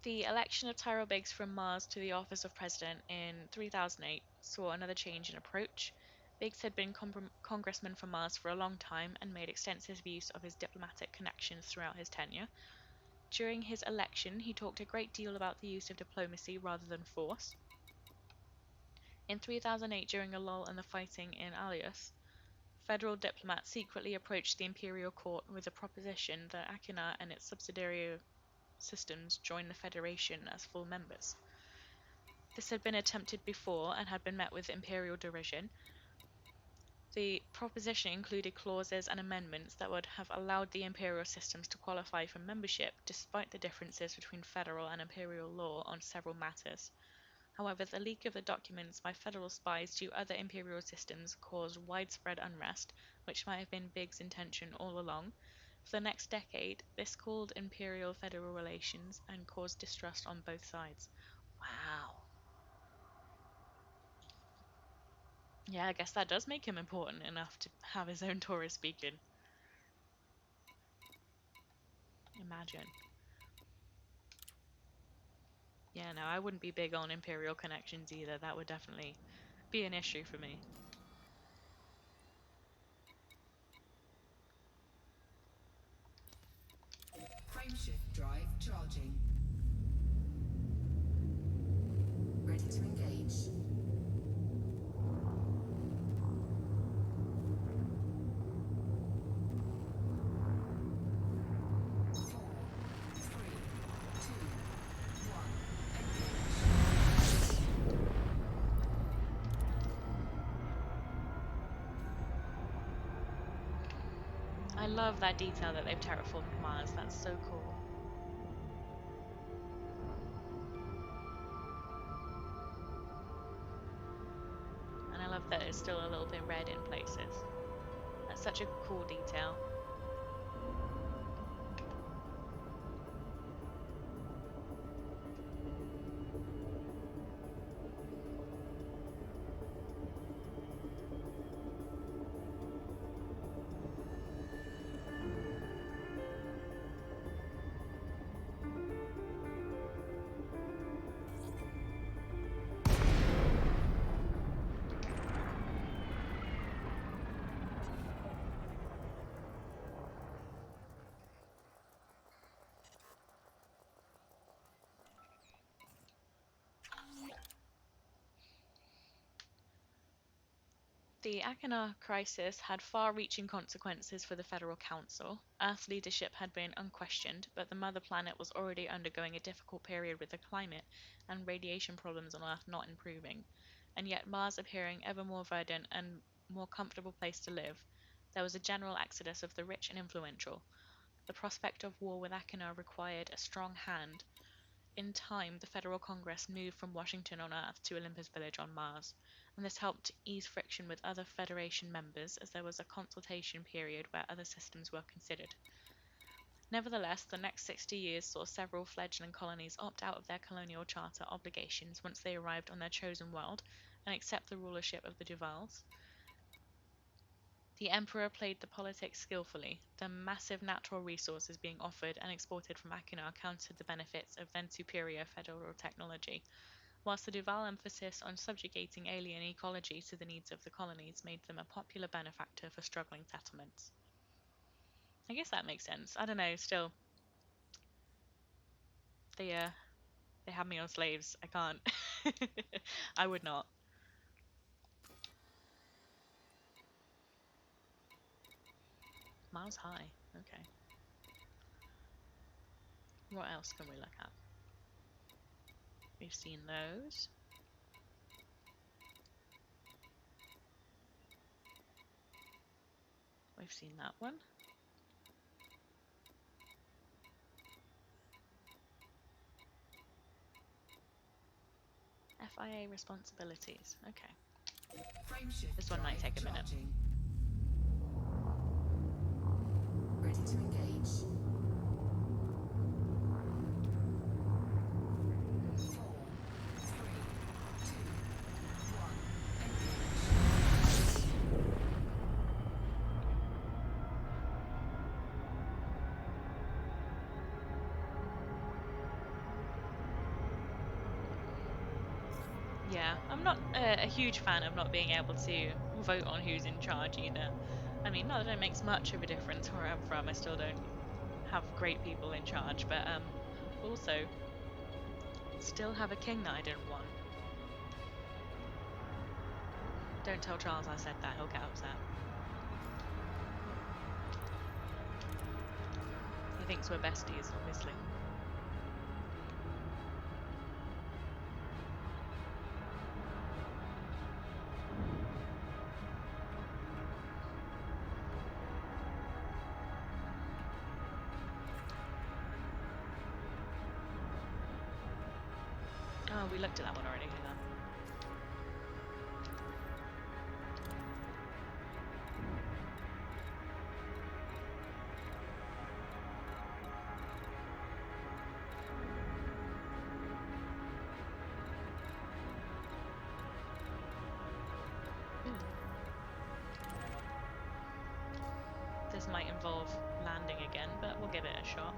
The election of Tyrell Biggs from Mars to the office of president in 3008 saw another change in approach. Biggs had been congressman for Mars for a long time and made extensive use of his diplomatic connections throughout his tenure. During his election, he talked a great deal about the use of diplomacy rather than force. In 3008, during a lull in the fighting in Alias, federal diplomats secretly approached the imperial court with the proposition that Achenar and its subsidiary systems join the Federation as full members. This had been attempted before and had been met with imperial derision. The proposition included clauses and amendments that would have allowed the imperial systems to qualify for membership despite the differences between federal and imperial law on several matters. However, the leak of the documents by federal spies to other imperial systems caused widespread unrest, which might have been Biggs' intention all along. For the next decade, this cooled imperial-federal relations and caused distrust on both sides. Wow. Yeah, I guess that does make him important enough to have his own Torah speaking. Imagine. Yeah, no, I wouldn't be big on imperial connections either. That would definitely be an issue for me. Frameshift drive charging. Ready to engage. 4, 3, 2, 1, engage. I love that detail that they've terraformed Mars. That's so cool. And I love that it's still a little bit red in places. That's such a cool detail. The Achenar crisis had far-reaching consequences for the Federal Council. Earth leadership had been unquestioned, but the mother planet was already undergoing a difficult period with the climate and radiation problems on Earth not improving, and yet Mars appearing ever more verdant and more comfortable place to live. There was a general exodus of the rich and influential. The prospect of war with Achenar required a strong hand. In time, the Federal Congress moved from Washington on Earth to Olympus Village on Mars, and this helped ease friction with other Federation members as there was a consultation period where other systems were considered. Nevertheless, the next 60 years saw several fledgling colonies opt out of their colonial charter obligations once they arrived on their chosen world and accept the rulership of the Duvals. The Emperor played the politics skillfully. The massive natural resources being offered and exported from Achenar countered the benefits of then superior federal technology, whilst the Duval emphasis on subjugating alien ecology to the needs of the colonies made them a popular benefactor for struggling settlements. I guess that makes sense. I don't know, still. They have me on slaves. I can't. I would not. Miles high. Okay. What else can we look at? We've seen those. We've seen that one. FIA responsibilities. Okay. Frameshift This one might drive take a minute. charging. Ready to engage. Yeah, I'm not a huge fan of not being able to vote on who's in charge either. I mean, not that it makes much of a difference where I'm from. I still don't have great people in charge, but also still have a king that I didn't want. Don't tell Charles I said that, he'll get upset. He thinks we're besties, obviously. Oh, we looked at that one already, hang on. This might involve landing again, but we'll give it a shot.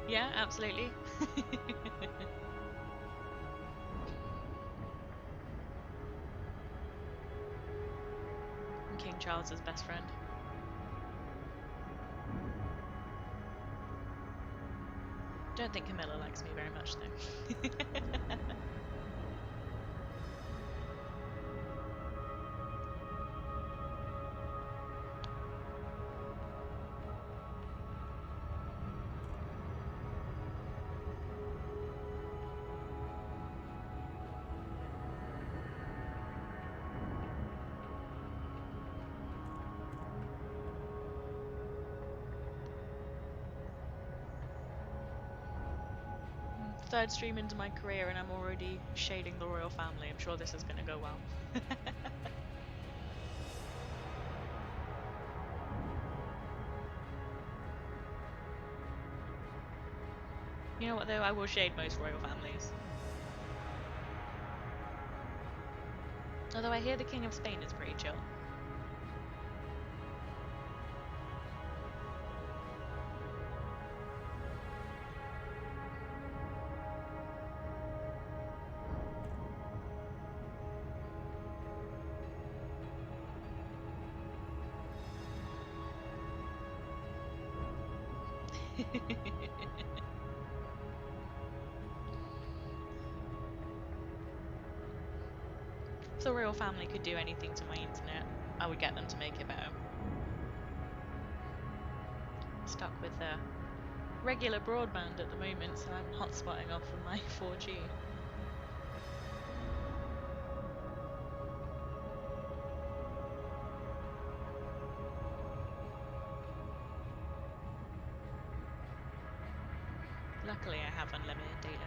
Yeah, absolutely. I'm King Charles's best friend. Don't think Camilla likes me very much though. Third stream into my career and I'm already shading the royal family. I'm sure this is going to go well. You know what though, I will shade most royal families. Although I hear the King of Spain is pretty chill. If the royal family could do anything to my internet, I would get them to make it better. Stuck with regular broadband at the moment, so I'm hotspotting off of my 4G. Luckily I have unlimited data.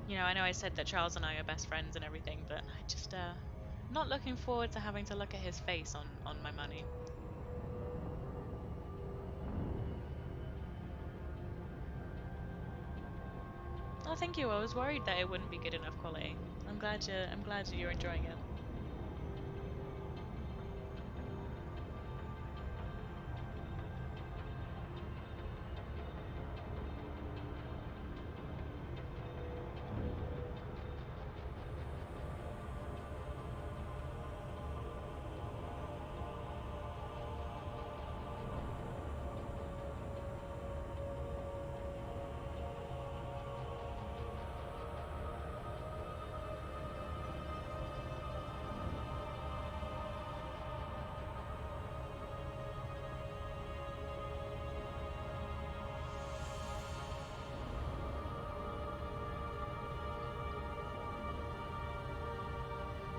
You know, I know I said that Charles and I are best friends and everything, but I just not looking forward to having to look at his face on my money. Oh, thank you. I was worried that it wouldn't be good enough quality. I'm glad you're enjoying it.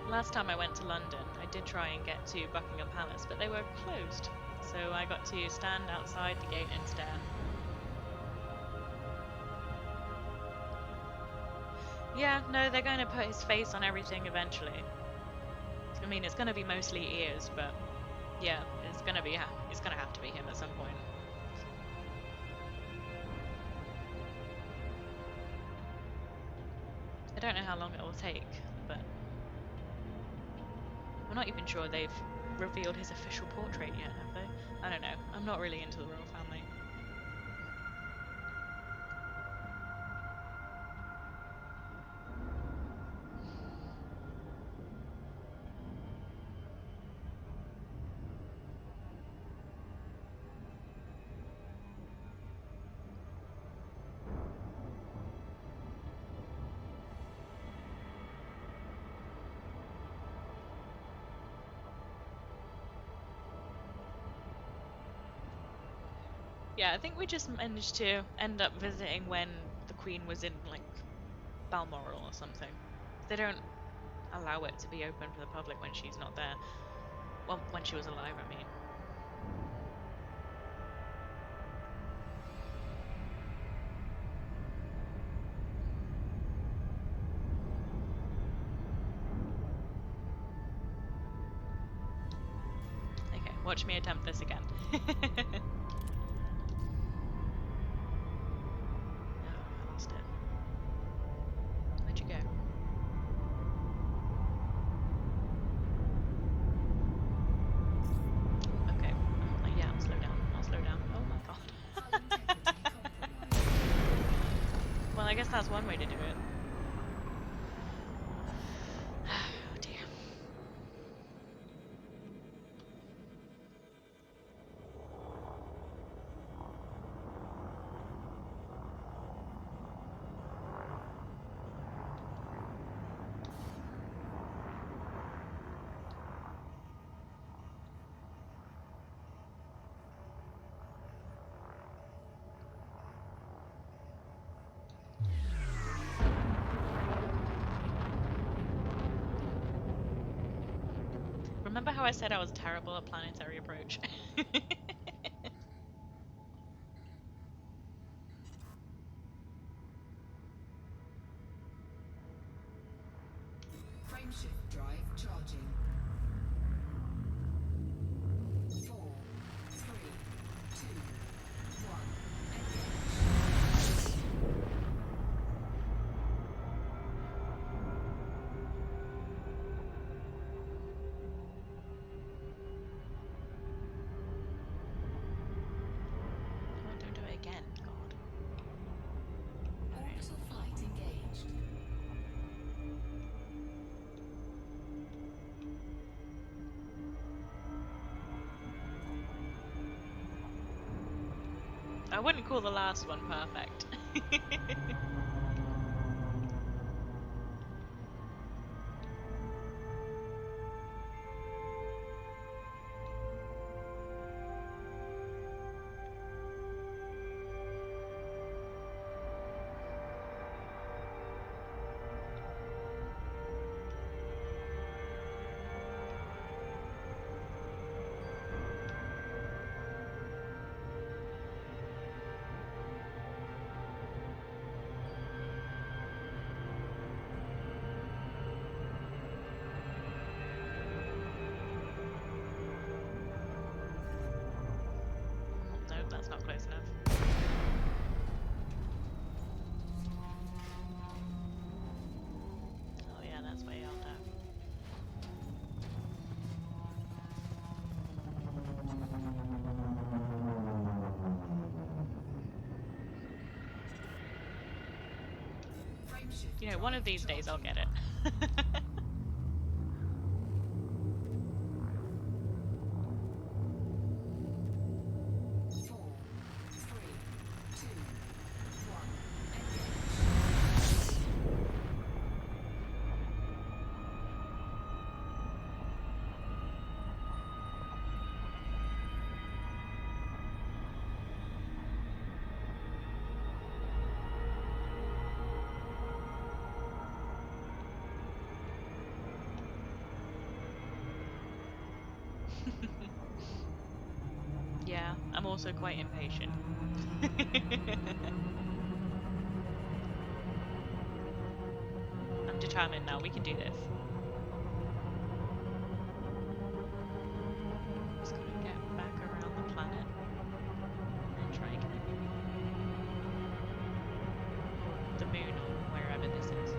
Last time I went to London, I did try and get to Buckingham Palace, but they were closed. So I got to stand outside the gate instead. Yeah, no, they're going to put his face on everything eventually. I mean, it's going to be mostly ears, but yeah, it's going to be it's going to have to be him at some point. I don't know how long it will take, but I'm not even sure they've revealed his official portrait yet, have they? I don't know. I'm not really into the royal family. Yeah, I think we just managed to end up visiting when the Queen was in, like, Balmoral or something. They don't allow it to be open for the public when she's not there. Well, when she was alive, I mean. Okay, watch me attempt this again. Oh, I lost it. Where'd you go? Okay. Yeah, I'll slow down. I'll slow down. Oh my god. Hull integrity compromised. Well, I guess that's one way to do it. Oh dear. Remember how I said I was terrible at planetary approach? Frameshift drive charging. 4, 3, 2, 1. Engage. Oh, don't do it again, God. Orbital flight engaged. I wouldn't call the last one perfect. Nope, that's not close enough. Oh yeah, that's way out there. Frameshift You know, one of drive these days I'll charging. get it. 4, 3, 2, 1. Engage. Yeah, I'm also quite impatient. I'm determined now. We can do this. Just gotta get back around the planet and try again. The moon or wherever this is.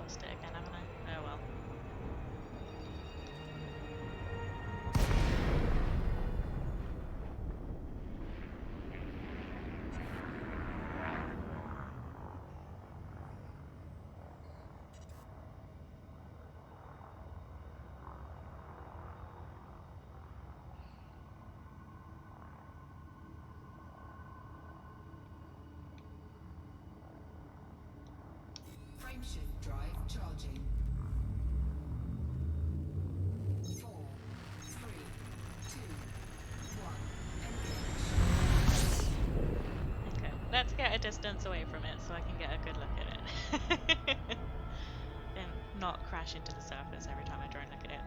Lost it again, haven't I? Oh well. Frameshift drive charging. 4, 3, 2, 1. Engage. Okay, let's get a distance away from it so I can get a good look at it. And not crash into the surface every time I try and look at it.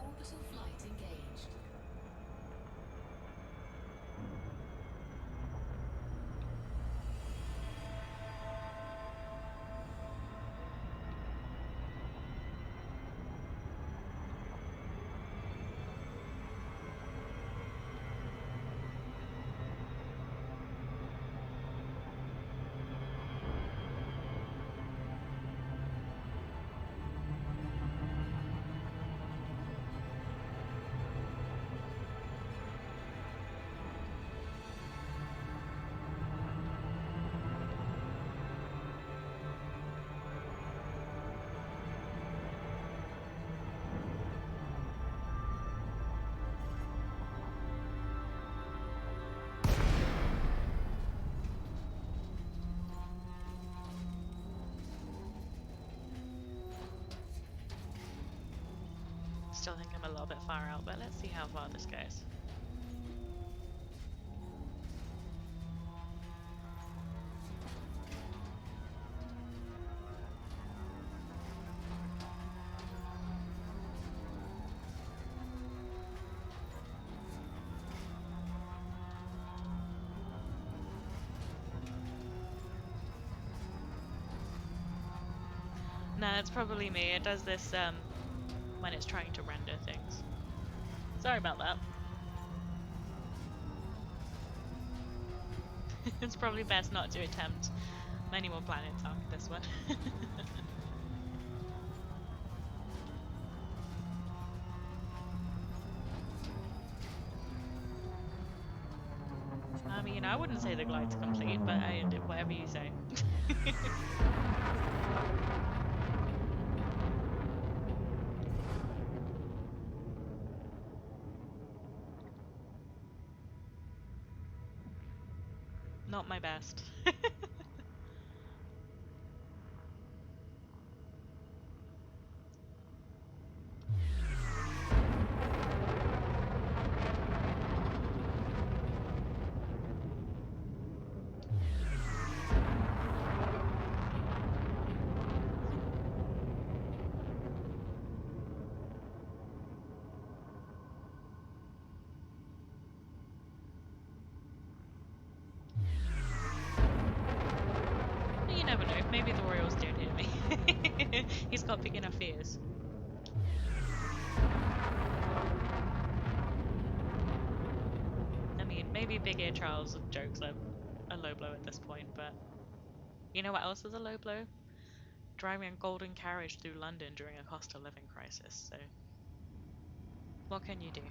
Orbital flight engaged. Still think I'm a little bit far out, but let's see how far this goes. No, it's probably me. It does this when it's trying to render things. Sorry about that. It's probably best not to attempt many more planets after this one. I mean, I wouldn't say the glide's complete, but whatever you say. Not my best. Maybe the royals don't hear me. He's got big enough ears. I mean, maybe Big Ear Charles' jokes are a low blow at this point, but you know what else is a low blow? Driving a golden carriage through London during a cost of living crisis, so what can you do?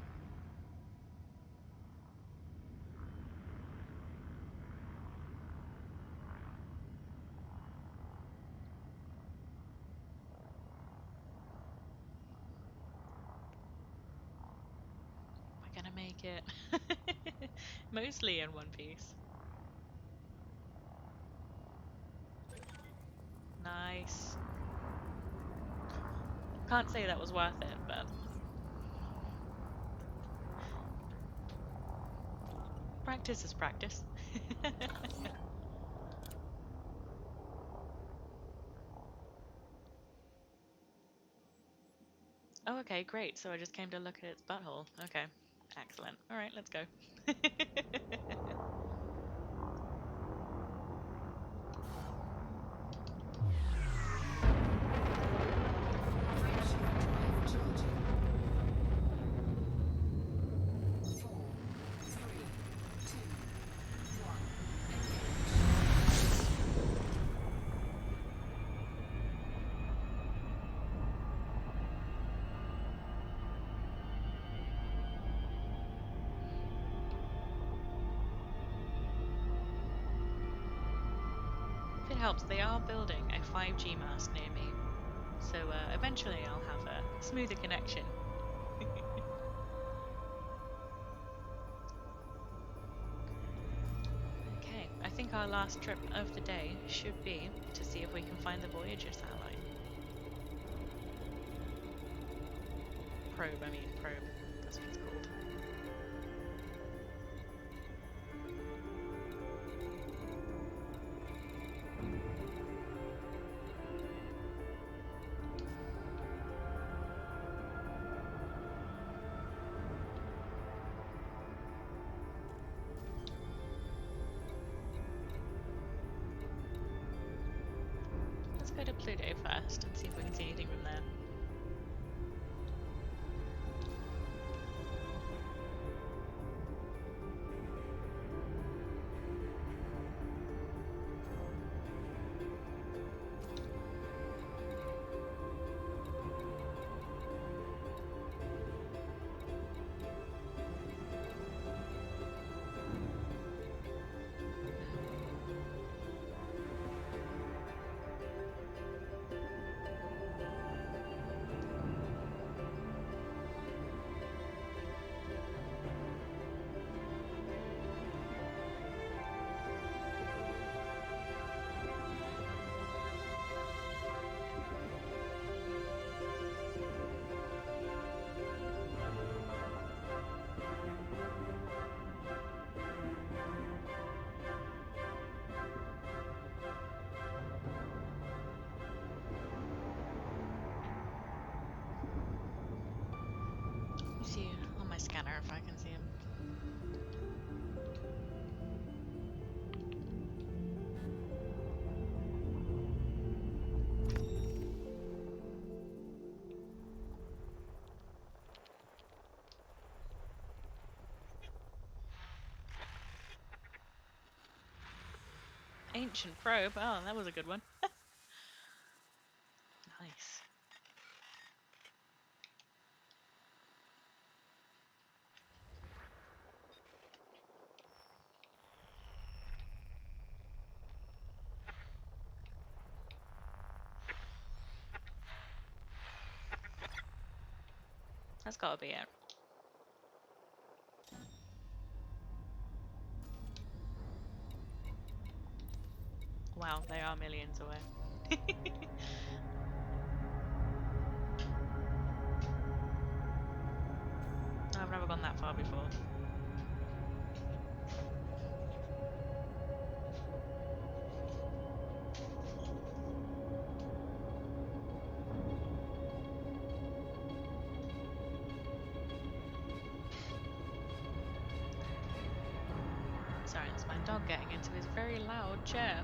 We're gonna make it. Mostly in one piece. Nice. Can't say that was worth it, but practice is practice. Oh, okay, great. So I just came to look at its butthole. Okay, excellent. All right, let's go. Friendship drive charging. 4, 3, 2, 1. Engage. If it helps, they are building a 5G mast near me, so eventually I'll have a smoother connection. Okay, I think our last trip of the day should be to see if we can find the Voyager satellite. Probe, that's what it's called. Let's go to Pluto first and see if we can see anything from there. Let me see on my scanner if I can see him. Ancient probe. Oh, that was a good one. Nice. That's gotta be it. Wow, they are millions away. I've never gone that far before. Sorry, that's my dog getting into his very loud chair.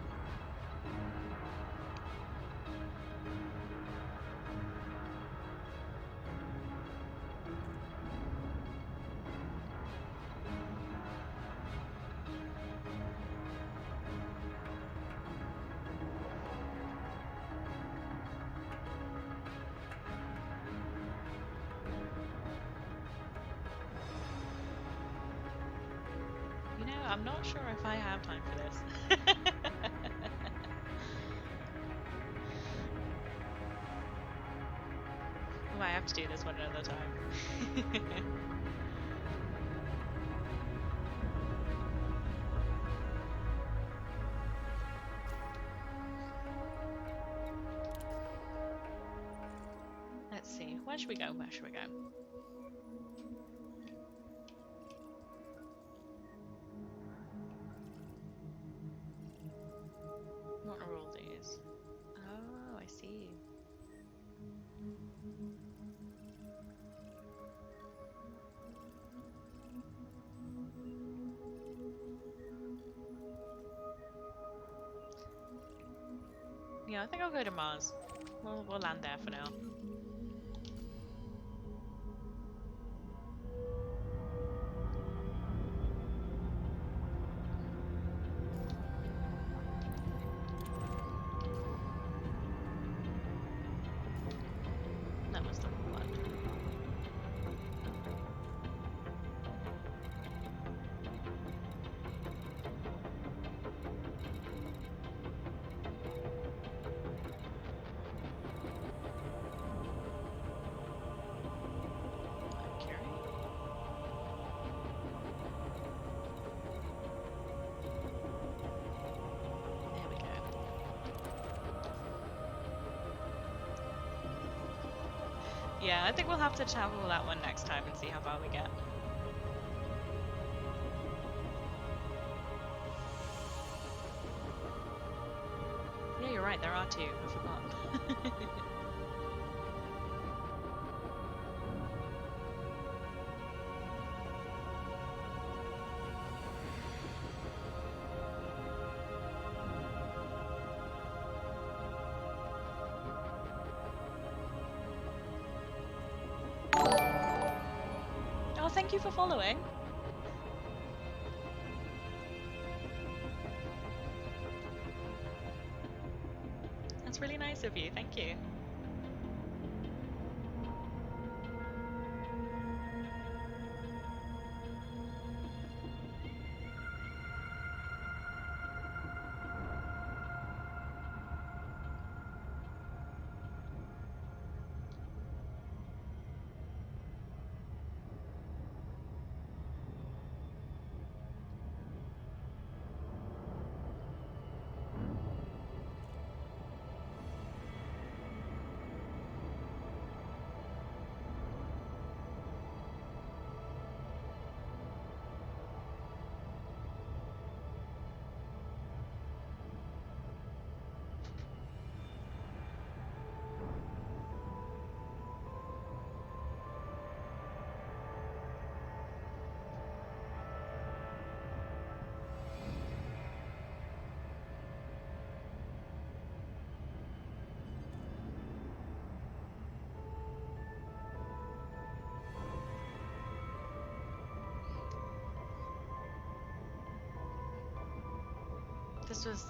I'm not sure if I have time for this. We might have to do this one another time. Let's see. Where should we go? Where should we go? What are all these? Oh, I see. Yeah, I think I'll go to Mars. We'll land there for now. That was the wrong one. Mercury. There we go. Yeah, I think we'll have to travel that one next time and see how far we get. Yeah, you're right, there are two. I forgot. Oh, thank you for following. That's really nice of you. Thank you.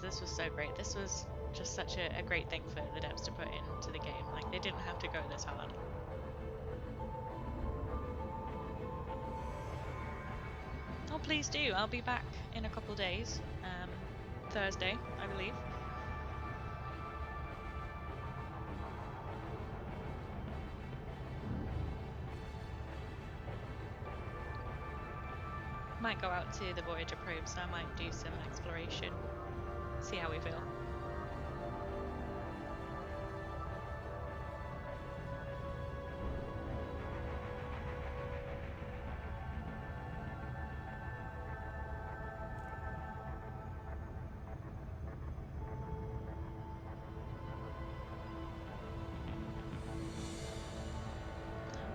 This was so great. This was just such a great thing for the devs to put into the game. Like, they didn't have to go this hard. Oh, please do. I'll be back in a couple days. Thursday, I believe. Might go out to the Voyager probe, so I might do some exploration. See how we feel.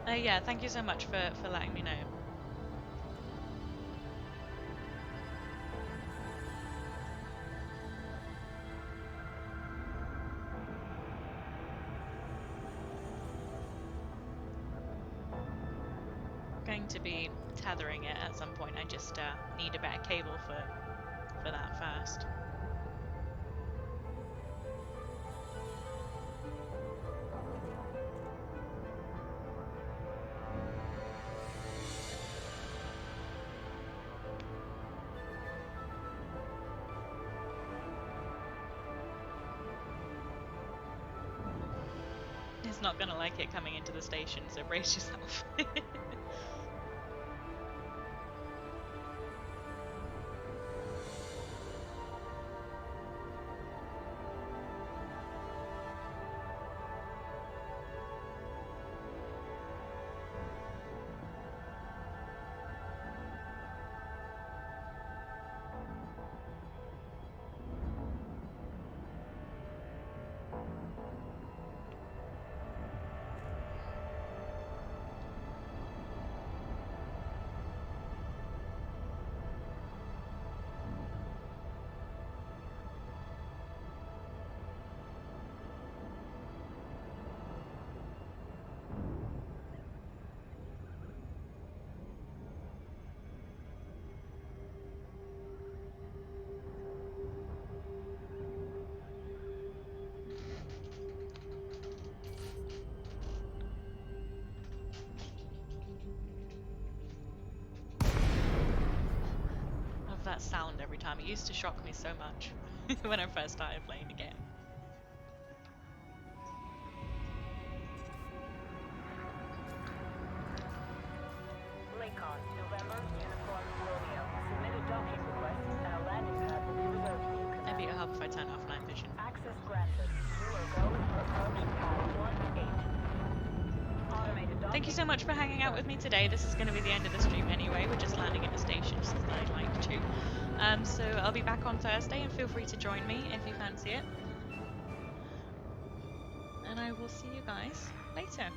Yeah, thank you so much for letting me know. Going to be tethering it at some point. I just need a better cable for that first. It's not gonna like it coming into the station, so brace yourself. Love that sound every time. It used to shock me so much when I first started playing the game. Lincoln, November, Uniform, Romeo. Submit a docking request and a landing pad will be reserved for you. Maybe it'll help if I turn off night vision. Access granted. You are go for approach pad 18. Automated docking. Thank you so much for hanging out with me today. This is going to be the end of the stream anyway. We're just landing at the station, just as I'd like to. So I'll be back on Thursday, and feel free to join me if you fancy it. And I will see you guys later.